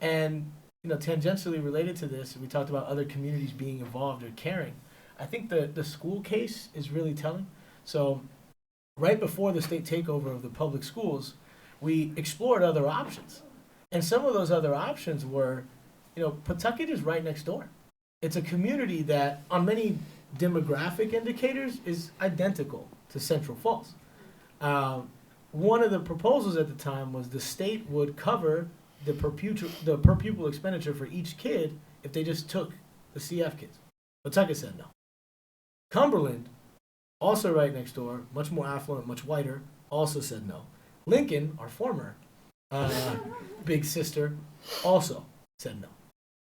And tangentially related to this, we talked about other communities being involved or caring. I think the school case is really telling. So right before the state takeover of the public schools, we explored other options. And some of those other options were, Pawtucket is right next door. It's a community that on many demographic indicators is identical to Central Falls. One of the proposals at the time was the state would cover the per pupil expenditure for each kid if they just took the CF kids. Pawtucket said no. Cumberland, also right next door, much more affluent, much whiter, also said no. Lincoln, our former big sister, also said no.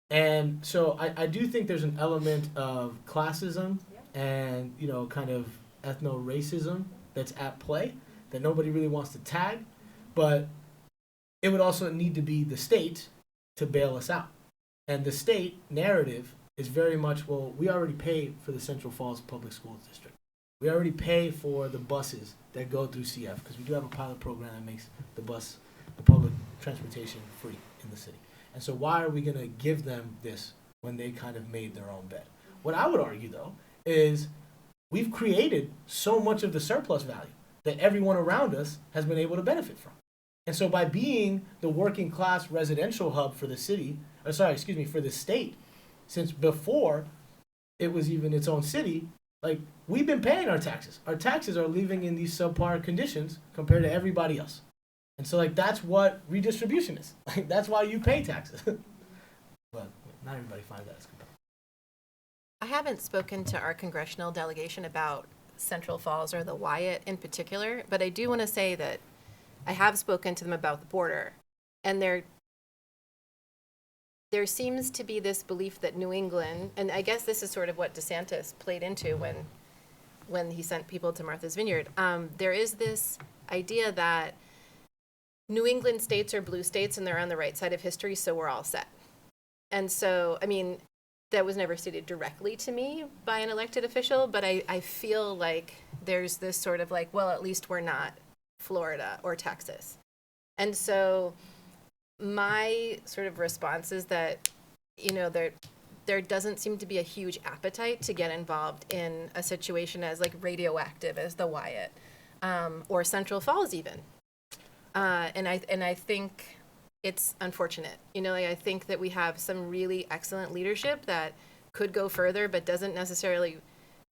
And so I do think there's an element of classism and kind of ethno-racism that's at play that nobody really wants to tag, but it would also need to be the state to bail us out. And the state narrative is very much, well, we already pay for the Central Falls Public Schools District. We already pay for the buses that go through CF, because we do have a pilot program that makes the public transportation free in the city. And so why are we going to give them this when they kind of made their own bet? What I would argue, though, is we've created so much of the surplus value that everyone around us has been able to benefit from. And so by being the working class residential hub for the city, for the state, since before it was even its own city, like, we've been paying our taxes. Our taxes are leaving in these subpar conditions compared to everybody else. And so, like, that's what redistribution is. Like, that's why you pay taxes. But not everybody finds that as compelling. I haven't spoken to our congressional delegation about Central Falls or the Wyatt in particular, but I do want to say that I have spoken to them about the border, and there seems to be this belief that New England, and I guess this is sort of what DeSantis played into when he sent people to Martha's Vineyard. There is this idea that New England states are blue states and they're on the right side of history, so we're all set. And so, I mean, that was never stated directly to me by an elected official, but I feel like there's this sort of like, well, at least we're not Florida or Texas. And so my sort of response is that, you know, there doesn't seem to be a huge appetite to get involved in a situation as like radioactive as the Wyatt, or Central Falls even. And I think it's unfortunate. You know, like, I think that we have some really excellent leadership that could go further, but doesn't necessarily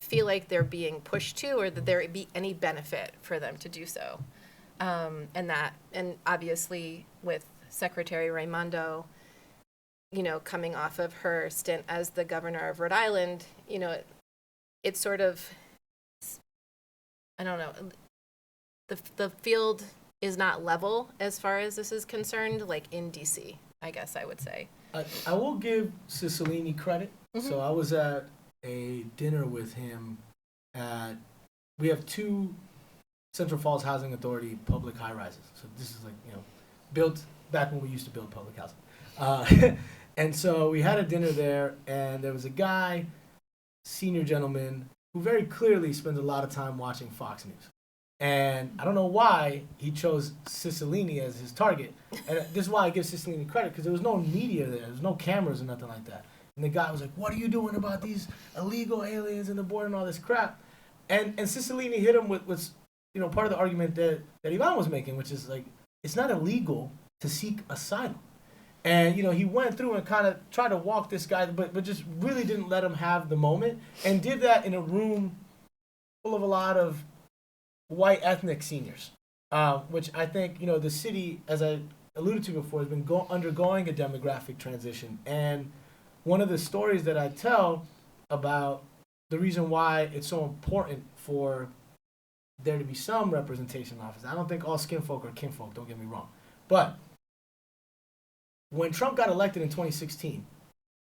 feel like they're being pushed to, or that there would be any benefit for them to do so. And obviously with Secretary Raimondo, you know, coming off of her stint as the governor of Rhode Island, you know, it's sort of, I don't know, the field is not level as far as this is concerned, like in DC, I guess I would say. I will give Cicilline credit. Mm-hmm. So I was at a dinner with him we have 2 Central Falls Housing Authority public high-rises. So this is like, you know, built back when we used to build public housing. And so we had a dinner there, and there was a guy, senior gentleman, who very clearly spends a lot of time watching Fox News. And I don't know why he chose Cicilline as his target. And this is why I give Cicilline credit, because there was no media there. There was no cameras or nothing like that. And the guy was like, what are you doing about these illegal aliens in the border and all this crap? And Cicilline hit him with you know, part of the argument that Ivan was making, which is like, it's not illegal to seek asylum. And, you know, he went through and kind of tried to walk this guy, but just really didn't let him have the moment, and did that in a room full of a lot of white ethnic seniors, which I think, you know, the city, as I alluded to before, has been undergoing a demographic transition. And one of the stories that I tell about the reason why it's so important for there to be some representation in office, I don't think all skin folk are kinfolk, don't get me wrong. But when Trump got elected in 2016,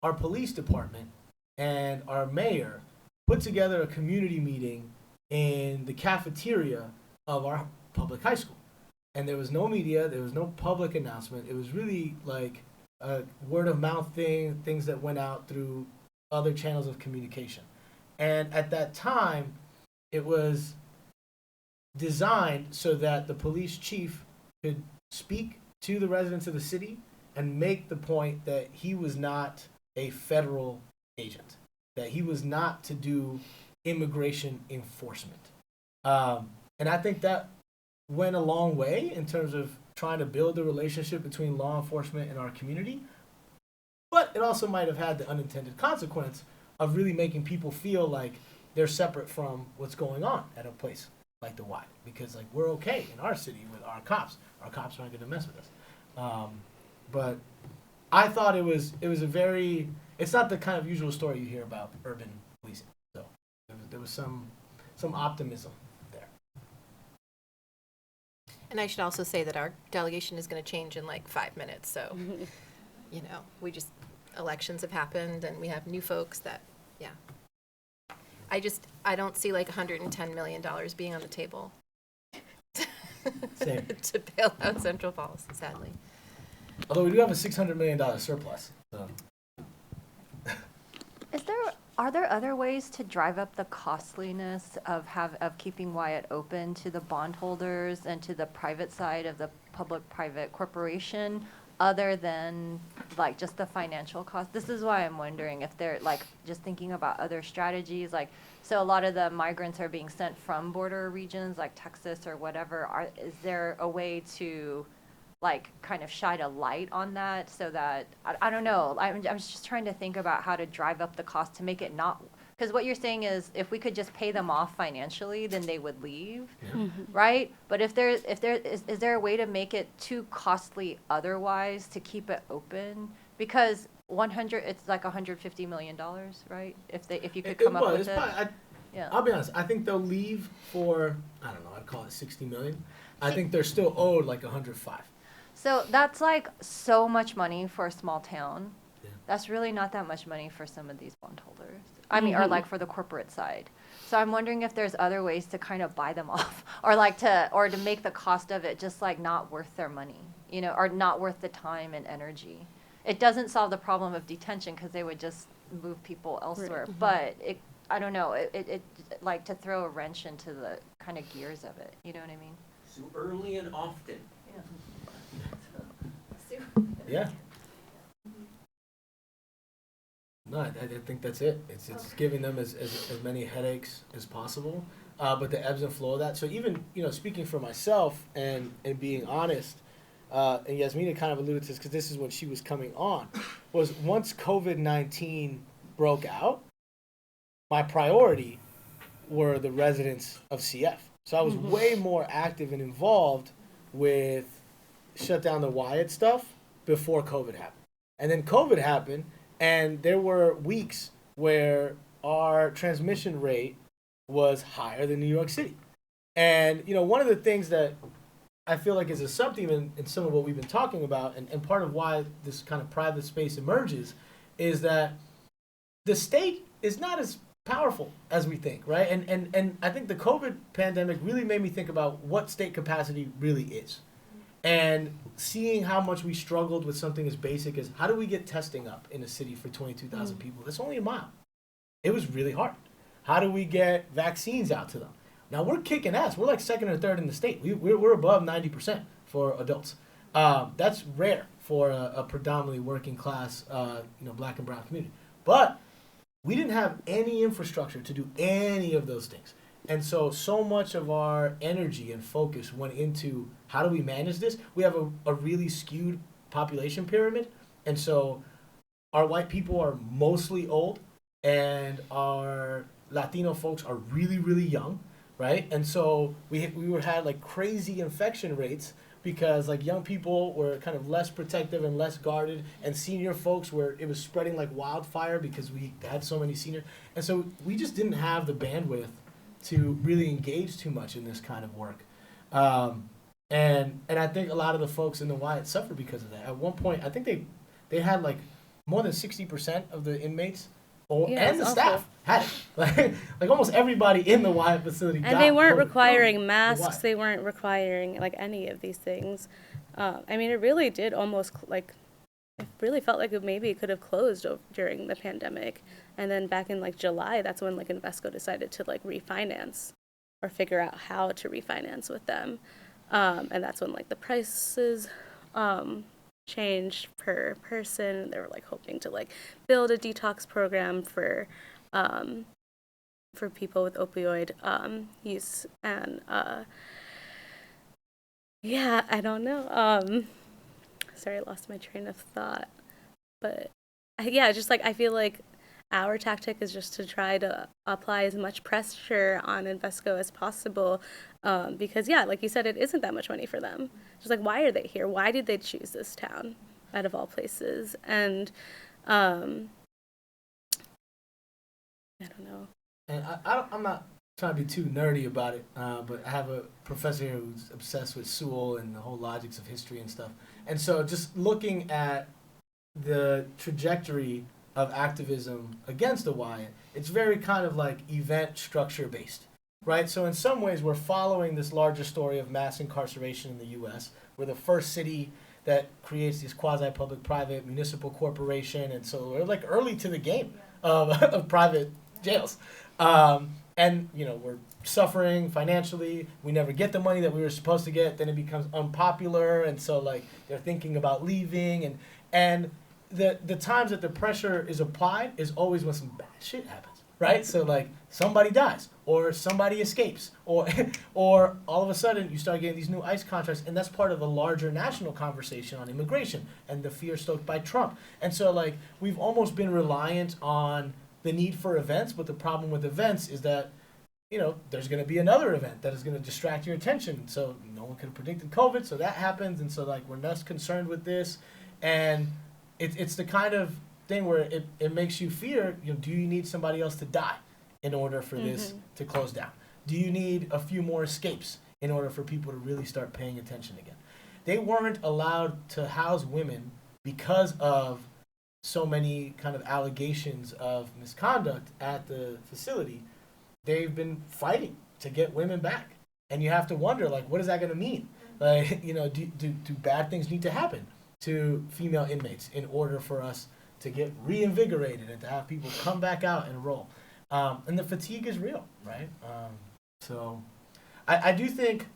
our police department and our mayor put together a community meeting in the cafeteria of our public high school. And there was no media, there was no public announcement. It was really like a word of mouth thing, things that went out through other channels of communication. And at that time, it was designed so that the police chief could speak to the residents of the city and make the point that he was not a federal agent, that he was not to do immigration enforcement. And I think that went a long way in terms of trying to build the relationship between law enforcement and our community. But it also might have had the unintended consequence of really making people feel like they're separate from what's going on at a place like the Y. Because like, we're okay in our city with our cops. Our cops aren't going to mess with us. But I thought it was a very, it's not the kind of usual story you hear about urban policing. So there was some optimism there. And I should also say that our delegation is going to change in like 5 minutes. So, you know, elections have happened and we have new folks that, yeah. I don't see like $110 million being on the table Same. to bail out Central Falls, sadly. Although we do have a $600 million surplus. So. Are there other ways to drive up the costliness of keeping Wyatt open to the bondholders and to the private side of the public-private corporation, other than like just the financial cost? This is why I'm wondering if they're like just thinking about other strategies. Like, so a lot of the migrants are being sent from border regions like Texas or whatever. Is there a way to like kind of shine a light on that so that, I don't know, I'm just trying to think about how to drive up the cost to make it not, because what you're saying is if we could just pay them off financially, then they would leave, right? But is there a way to make it too costly otherwise to keep it open? Because it's like $150 million, right? If you could come up with it. Yeah. I'll be honest, I think they'll leave for, I don't know, I'd call it 60 million. I think they're still owed like 105. So that's like so much money for a small town. Yeah. That's really not that much money for some of these bondholders. I mean, or like for the corporate side. So I'm wondering if there's other ways to kind of buy them off, or like to make the cost of it just like not worth their money, you know, or not worth the time and energy. It doesn't solve the problem of detention because they would just move people elsewhere. But I don't know, it like to throw a wrench into the kind of gears of it. You know what I mean? So early and often. Yeah. Yeah. No, I think that's it. It's giving them as many headaches as possible, but the ebbs and flow of that. So even, you know, speaking for myself and being honest, and Jasmina kind of alluded to this because this is when she was coming on, was once COVID-19 broke out, my priority were the residents of CF. So I was way more active and involved with shut down the Wyatt stuff before COVID happened. And then COVID happened, and there were weeks where our transmission rate was higher than New York City. And, you know, one of the things that I feel like is a sub-theme in some of what we've been talking about, and part of why this kind of private space emerges, is that the state is not as powerful as we think, right? And I think the COVID pandemic really made me think about what state capacity really is. And seeing how much we struggled with something as basic as how do we get testing up in a city for 22,000 people? That's only a mile. It was really hard. How do we get vaccines out to them? Now we're kicking ass. We're like second or third in the state. We're above 90% for adults. That's rare for a predominantly working class, black and brown community. But we didn't have any infrastructure to do any of those things. And so much of our energy and focus went into how do we manage this? We have a really skewed population pyramid. And so our white people are mostly old and our Latino folks are really, really young, right? And so we had like crazy infection rates because like young people were kind of less protective and less guarded, and senior folks it was spreading like wildfire because we had so many seniors. And so we just didn't have the bandwidth to really engage too much in this kind of work. And I think a lot of the folks in the Wyatt suffered because of that. At one point, I think they had like more than 60% of the inmates and the staff had it. Like almost everybody in the Wyatt facility And they weren't requiring masks. They weren't requiring like any of these things. I mean, it really did almost like, it really felt like maybe it could have closed during the pandemic. And then back in like July, that's when like Invesco decided to like refinance or figure out how to refinance with them. And that's when like the prices changed per person. They were like hoping to like build a detox program for people with opioid use. And yeah, I don't know. Sorry, I lost my train of thought. But yeah, just like I feel like our tactic is just to try to apply as much pressure on Invesco as possible, because yeah, like you said, it isn't that much money for them. Just like, why are they here? Why did they choose this town out of all places? And I don't know. And I'm not trying to be too nerdy about it, but I have a professor here who's obsessed with Sewell and the whole logics of history and stuff. And so just looking at the trajectory of activism against the Wyatt, it's very kind of like event structure based, right? So in some ways we're following this larger story of mass incarceration in the U.S. We're the first city that creates this quasi-public private municipal corporation, and so we're like early to the game of private jails. And, we're suffering financially. We never get the money that we were supposed to get. Then it becomes unpopular. And so, they're thinking about leaving. And the times that the pressure is applied is always when some bad shit happens, right? So, somebody dies or somebody escapes or all of a sudden you start getting these new ICE contracts. And that's part of a larger national conversation on immigration and the fear stoked by Trump. And so, we've almost been reliant on the need for events, but the problem with events is that, there's going to be another event that is going to distract your attention. So no one could have predicted COVID, so that happens, and so we're less concerned with this, and it's the kind of thing where it makes you fear. Do you need somebody else to die in order for this to close down? Do you need a few more escapes in order for people to really start paying attention again? They weren't allowed to house women because of so many kind of allegations of misconduct at the facility. They've been fighting to get women back. And you have to wonder, what is that going to mean? Do bad things need to happen to female inmates in order for us to get reinvigorated and to have people come back out and roll? And the fatigue is real, right? So I do think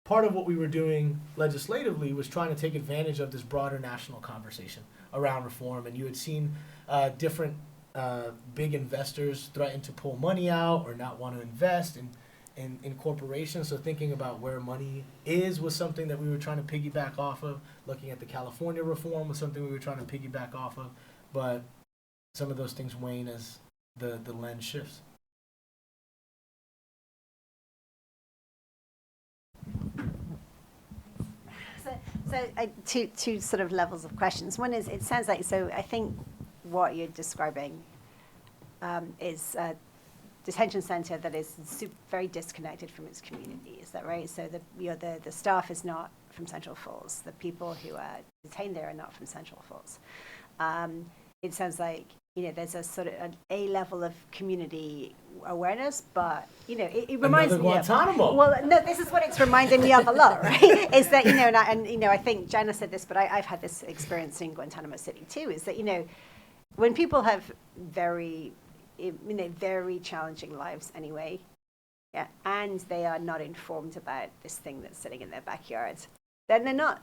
part of what we were doing legislatively was trying to take advantage of this broader national conversation around reform. And you had seen different big investors threaten to pull money out or not want to invest in corporations. So thinking about where money is was something that we were trying to piggyback off of. Looking at the California reform was something we were trying to piggyback off of. But some of those things wane as the lens shifts. Two sort of levels of questions. One is, it sounds like, so I think what you're describing is a detention center that is very disconnected from its community. Is that right? So the staff is not from Central Falls. The people who are detained there are not from Central Falls. It sounds like there's a sort of a level of community awareness, but it reminds me of Guantánamo. Well, no, this is what it's reminding me of a lot, right? Is that I think Jana said this, but I've had this experience in Guantánamo City too. Is that when people have very challenging lives anyway, yeah, and they are not informed about this thing that's sitting in their backyards, then they're not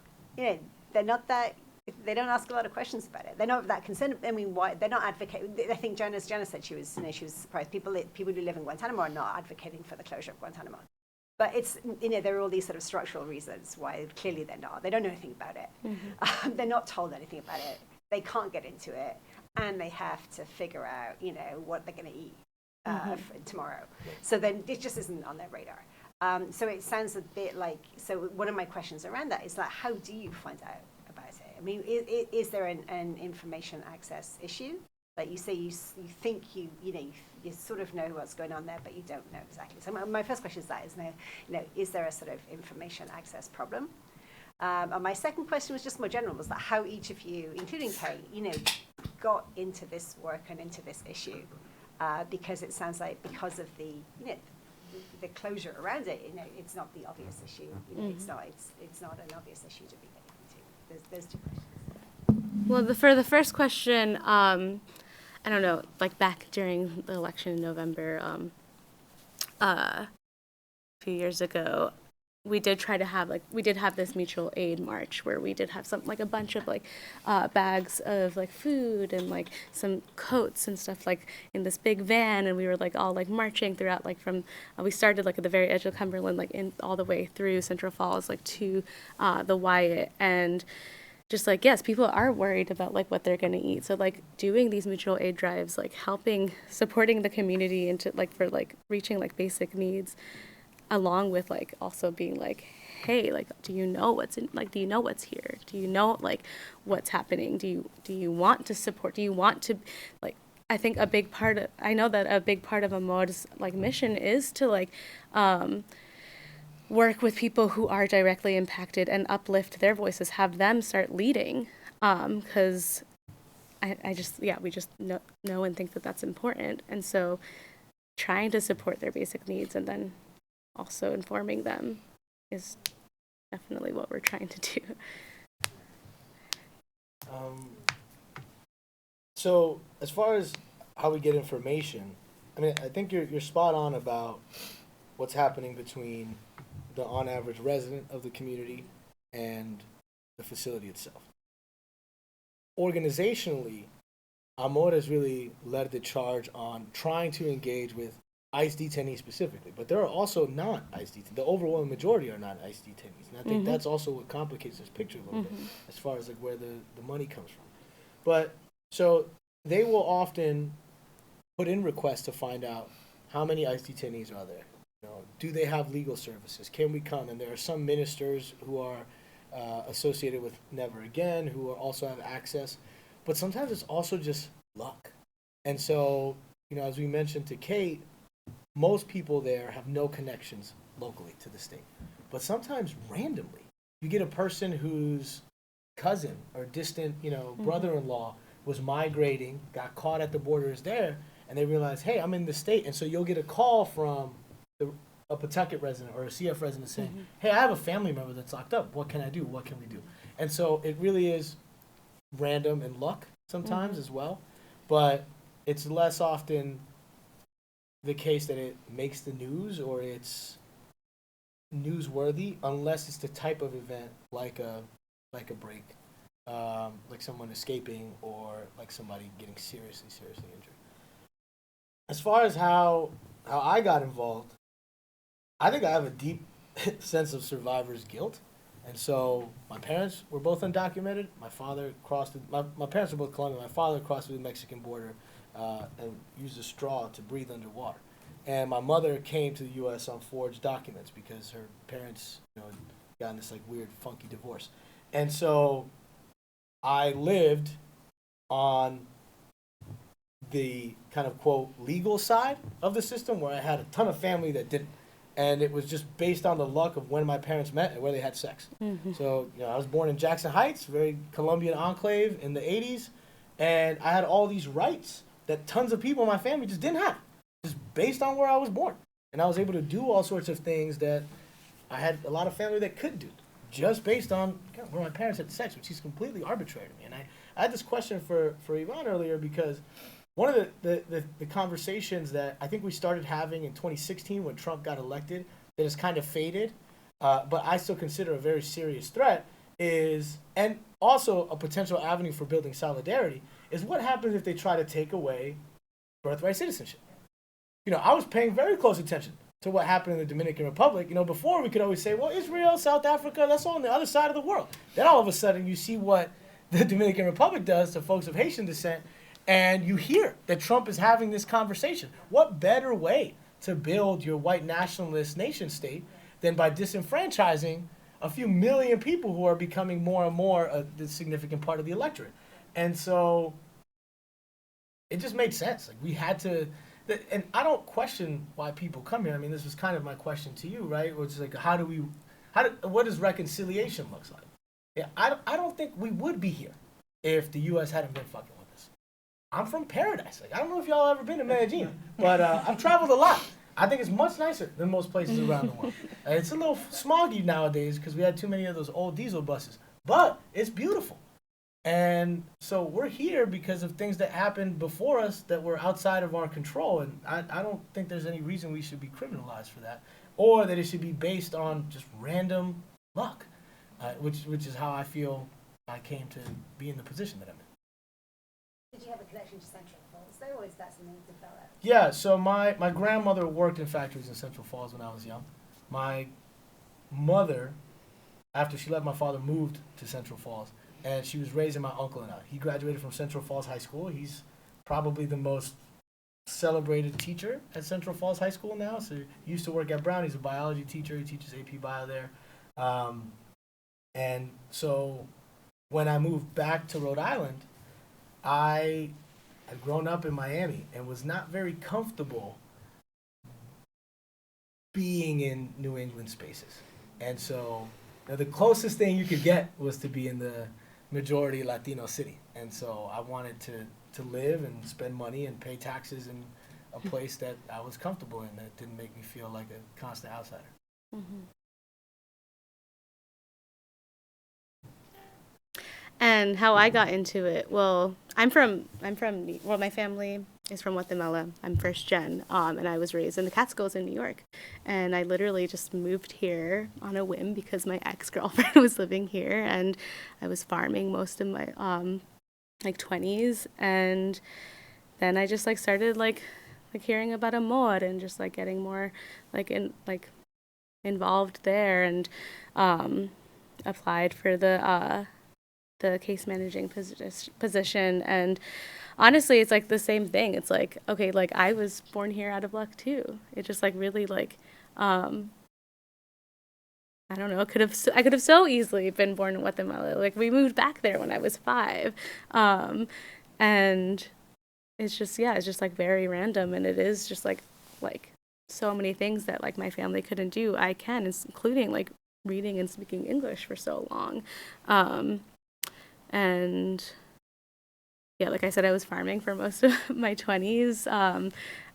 that. They don't ask a lot of questions about it. They're not that concerned. I mean, why they're not advocating? I think Jana said she was surprised. People who live in Guantanamo are not advocating for the closure of Guantanamo. But it's there are all these sort of structural reasons why clearly they're not. They don't know anything about it. Mm-hmm. They're not told anything about it. They can't get into it, and they have to figure out what they're going to eat for tomorrow. So then it just isn't on their radar. So it sounds a bit like. So one of my questions around that is how do you find out? I mean, is there an information access issue? Like you say, you think you sort of know what's going on there, but you don't know exactly. So my first question is is there a sort of information access problem? And my second question was just more general, was that how each of you, including Kay, got into this work and into this issue, because it sounds like because of the closure around it, it's not the obvious issue. It's not an obvious issue to be getting into. There's two questions. Well, for the first question, I don't know, back during the election in November, a few years ago, we did try to have we did have this mutual aid march where we did have some a bunch of bags of food and some coats and stuff in this big van, and we were all marching throughout from we started at the very edge of Cumberland in all the way through Central Falls to the Wyatt, and just yes, people are worried about what they're going to eat, so doing these mutual aid drives, helping supporting the community into for reaching basic needs, along with also being hey, do you know what's in do you know what's here, do you know what's happening, do you want to support, do you want to I think a big part of AMOD's mission is to work with people who are directly impacted and uplift their voices, have them start leading, because we just know and think that that's important, and so trying to support their basic needs and then also informing them is definitely what we're trying to do. So as far as how we get information, I mean, I think you're spot on about what's happening between the on average resident of the community and the facility itself. Organizationally, Amor has really led the charge on trying to engage with ICE detainees specifically, but there are also non-ICE detainees. The overwhelming majority are non-ICE detainees, and I think that's also what complicates this picture a little bit, as far as like where the money comes from. But so they will often put in requests to find out how many ICE detainees are there. You know, do they have legal services? Can we come? And there are some ministers who are associated with Never Again who also have access, but sometimes it's also just luck. And so, you know, as we mentioned to Kate, most people there have no connections locally to the state. But sometimes randomly, you get a person whose cousin or distant, you know, brother-in-law was migrating, got caught at the border, is there, and they realize, hey, I'm in the state. And so you'll get a call from a Pawtucket resident or a CF resident saying, hey, I have a family member that's locked up. What can I do? What can we do? And so it really is random and luck sometimes as well. But it's less often the case that it makes the news or it's newsworthy unless it's the type of event like a break, like someone escaping or like somebody getting seriously injured. As far as how I got involved, I think I have a deep sense of survivor's guilt. And so my parents were both undocumented. My father my parents were both Colombian. My father crossed the Mexican border and used a straw to breathe underwater. And my mother came to the U.S. on forged documents because her parents, you know, got in this like weird, funky divorce. And so I lived on the kind of quote legal side of the system where I had a ton of family that didn't. And it was just based on the luck of when my parents met and where they had sex. So, you know, I was born in Jackson Heights, very Colombian enclave in the 80s. And I had all these rights that tons of people in my family just didn't have, just based on where I was born. And I was able to do all sorts of things that I had a lot of family that could do, just based on where my parents had sex, which is completely arbitrary to me. And I had this question for Yvonne earlier because one of the conversations that I think we started having in 2016 when Trump got elected that has kind of faded, but I still consider a very serious threat is, and also a potential avenue for building solidarity, is what happens if they try to take away birthright citizenship. You know, I was paying very close attention to what happened in the Dominican Republic. You know, before we could always say, well, Israel, South Africa, that's all on the other side of the world. Then all of a sudden you see what the Dominican Republic does to folks of Haitian descent, and you hear that Trump is having this conversation. What better way to build your white nationalist nation state than by disenfranchising a few million people who are becoming more and more a significant part of the electorate? And so it just made sense. Like we had to, and I don't question why people come here. I mean, this was kind of my question to you, right? Which is like, what does reconciliation look like? Yeah, I don't think we would be here if the U.S. hadn't been fucking with us. I'm from paradise. Like, I don't know if y'all ever been to Medellin, but I've traveled a lot. I think it's much nicer than most places around the world. It's a little smoggy nowadays because we had too many of those old diesel buses, but it's beautiful. And so we're here because of things that happened before us that were outside of our control. And I don't think there's any reason we should be criminalized for that, or that it should be based on just random luck, which is how I feel I came to be in the position that I'm in. Did you have a connection to Central Falls though, or is that something that developed? Yeah, so my grandmother worked in factories in Central Falls when I was young. My mother, after she left my father, moved to Central Falls, and she was raising my uncle and I. He graduated from Central Falls High School. He's probably the most celebrated teacher at Central Falls High School now. So he used to work at Brown. He's a biology teacher. He teaches AP Bio there. And so when I moved back to Rhode Island, I had grown up in Miami and was not very comfortable being in New England spaces. And so the closest thing you could get was to be in the majority Latino city. And so I wanted to live and spend money and pay taxes in a place that I was comfortable in, that didn't make me feel like a constant outsider. Mm-hmm. And how I got into it, well, my family is from Guatemala. I'm first gen, and I was raised in the Catskills in New York. And I literally just moved here on a whim because my ex-girlfriend was living here, and I was farming most of my 20s. And then I just started hearing about Amor and just getting more involved there, and applied for the case managing position. And honestly, it's the same thing. It's okay, I was born here out of luck too. It just really I don't know, I could have so easily been born in Guatemala. We moved back there when I was 5. And it's just, yeah, it's just very random, and it is just so many things that my family couldn't do, I can, including reading and speaking English for so long. And yeah, like I said, I was farming for most of my 20s,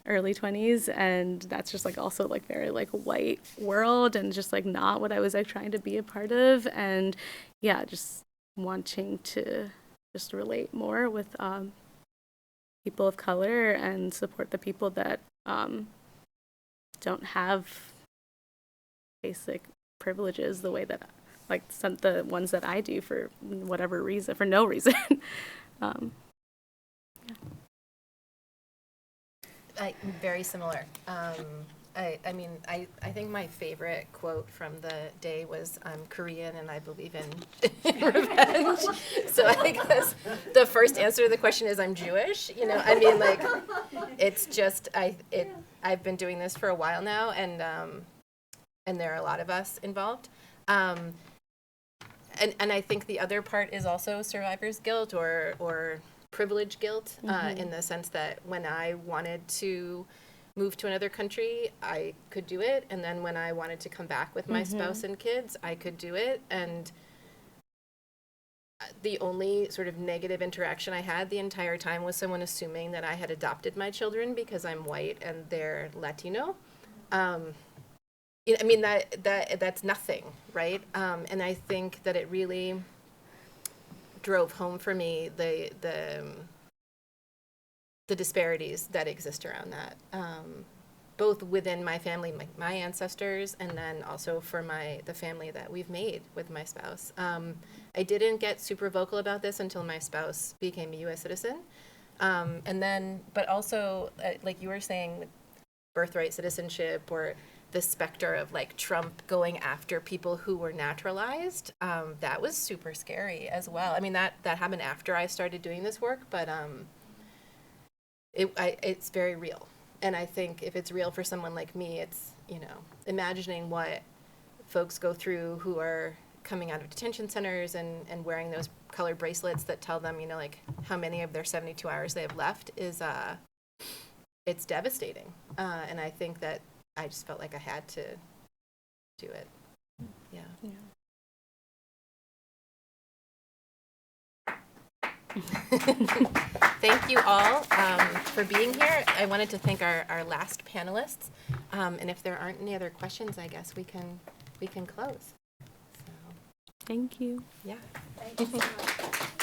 early 20s, and that's just also very white world, and just not what I was trying to be a part of. And yeah, just wanting to just relate more with people of color and support the people that don't have basic privileges the way that the ones that I do, for whatever reason, for no reason. Very similar. I mean, I think my favorite quote from the day was, "I'm Korean and I believe in revenge." So I guess the first answer to the question is I'm Jewish. I mean, it's just I've been doing this for a while now, and there are a lot of us involved. And I think the other part is also survivor's guilt or privilege guilt, in the sense that when I wanted to move to another country, I could do it. And then when I wanted to come back with my spouse and kids, I could do it. And the only sort of negative interaction I had the entire time was someone assuming that I had adopted my children because I'm white and they're Latino. I mean, that's nothing, right? And I think that it really drove home for me the disparities that exist around that, both within my family, my ancestors, and then also for the family that we've made with my spouse. I didn't get super vocal about this until my spouse became a U.S. citizen. And then, but also, like you were saying, birthright citizenship, or the specter of Trump going after people who were naturalized, that was super scary as well. I mean, that happened after I started doing this work, but it's very real. And I think if it's real for someone like me, it's, imagining what folks go through who are coming out of detention centers and wearing those colored bracelets that tell them, how many of their 72 hours they have left is, it's devastating. And I think that I just felt like I had to do it. Yeah. Thank you all for being here. I wanted to thank our last panelists. And if there aren't any other questions, I guess we can close. So, thank you. yeah. Thank you so much.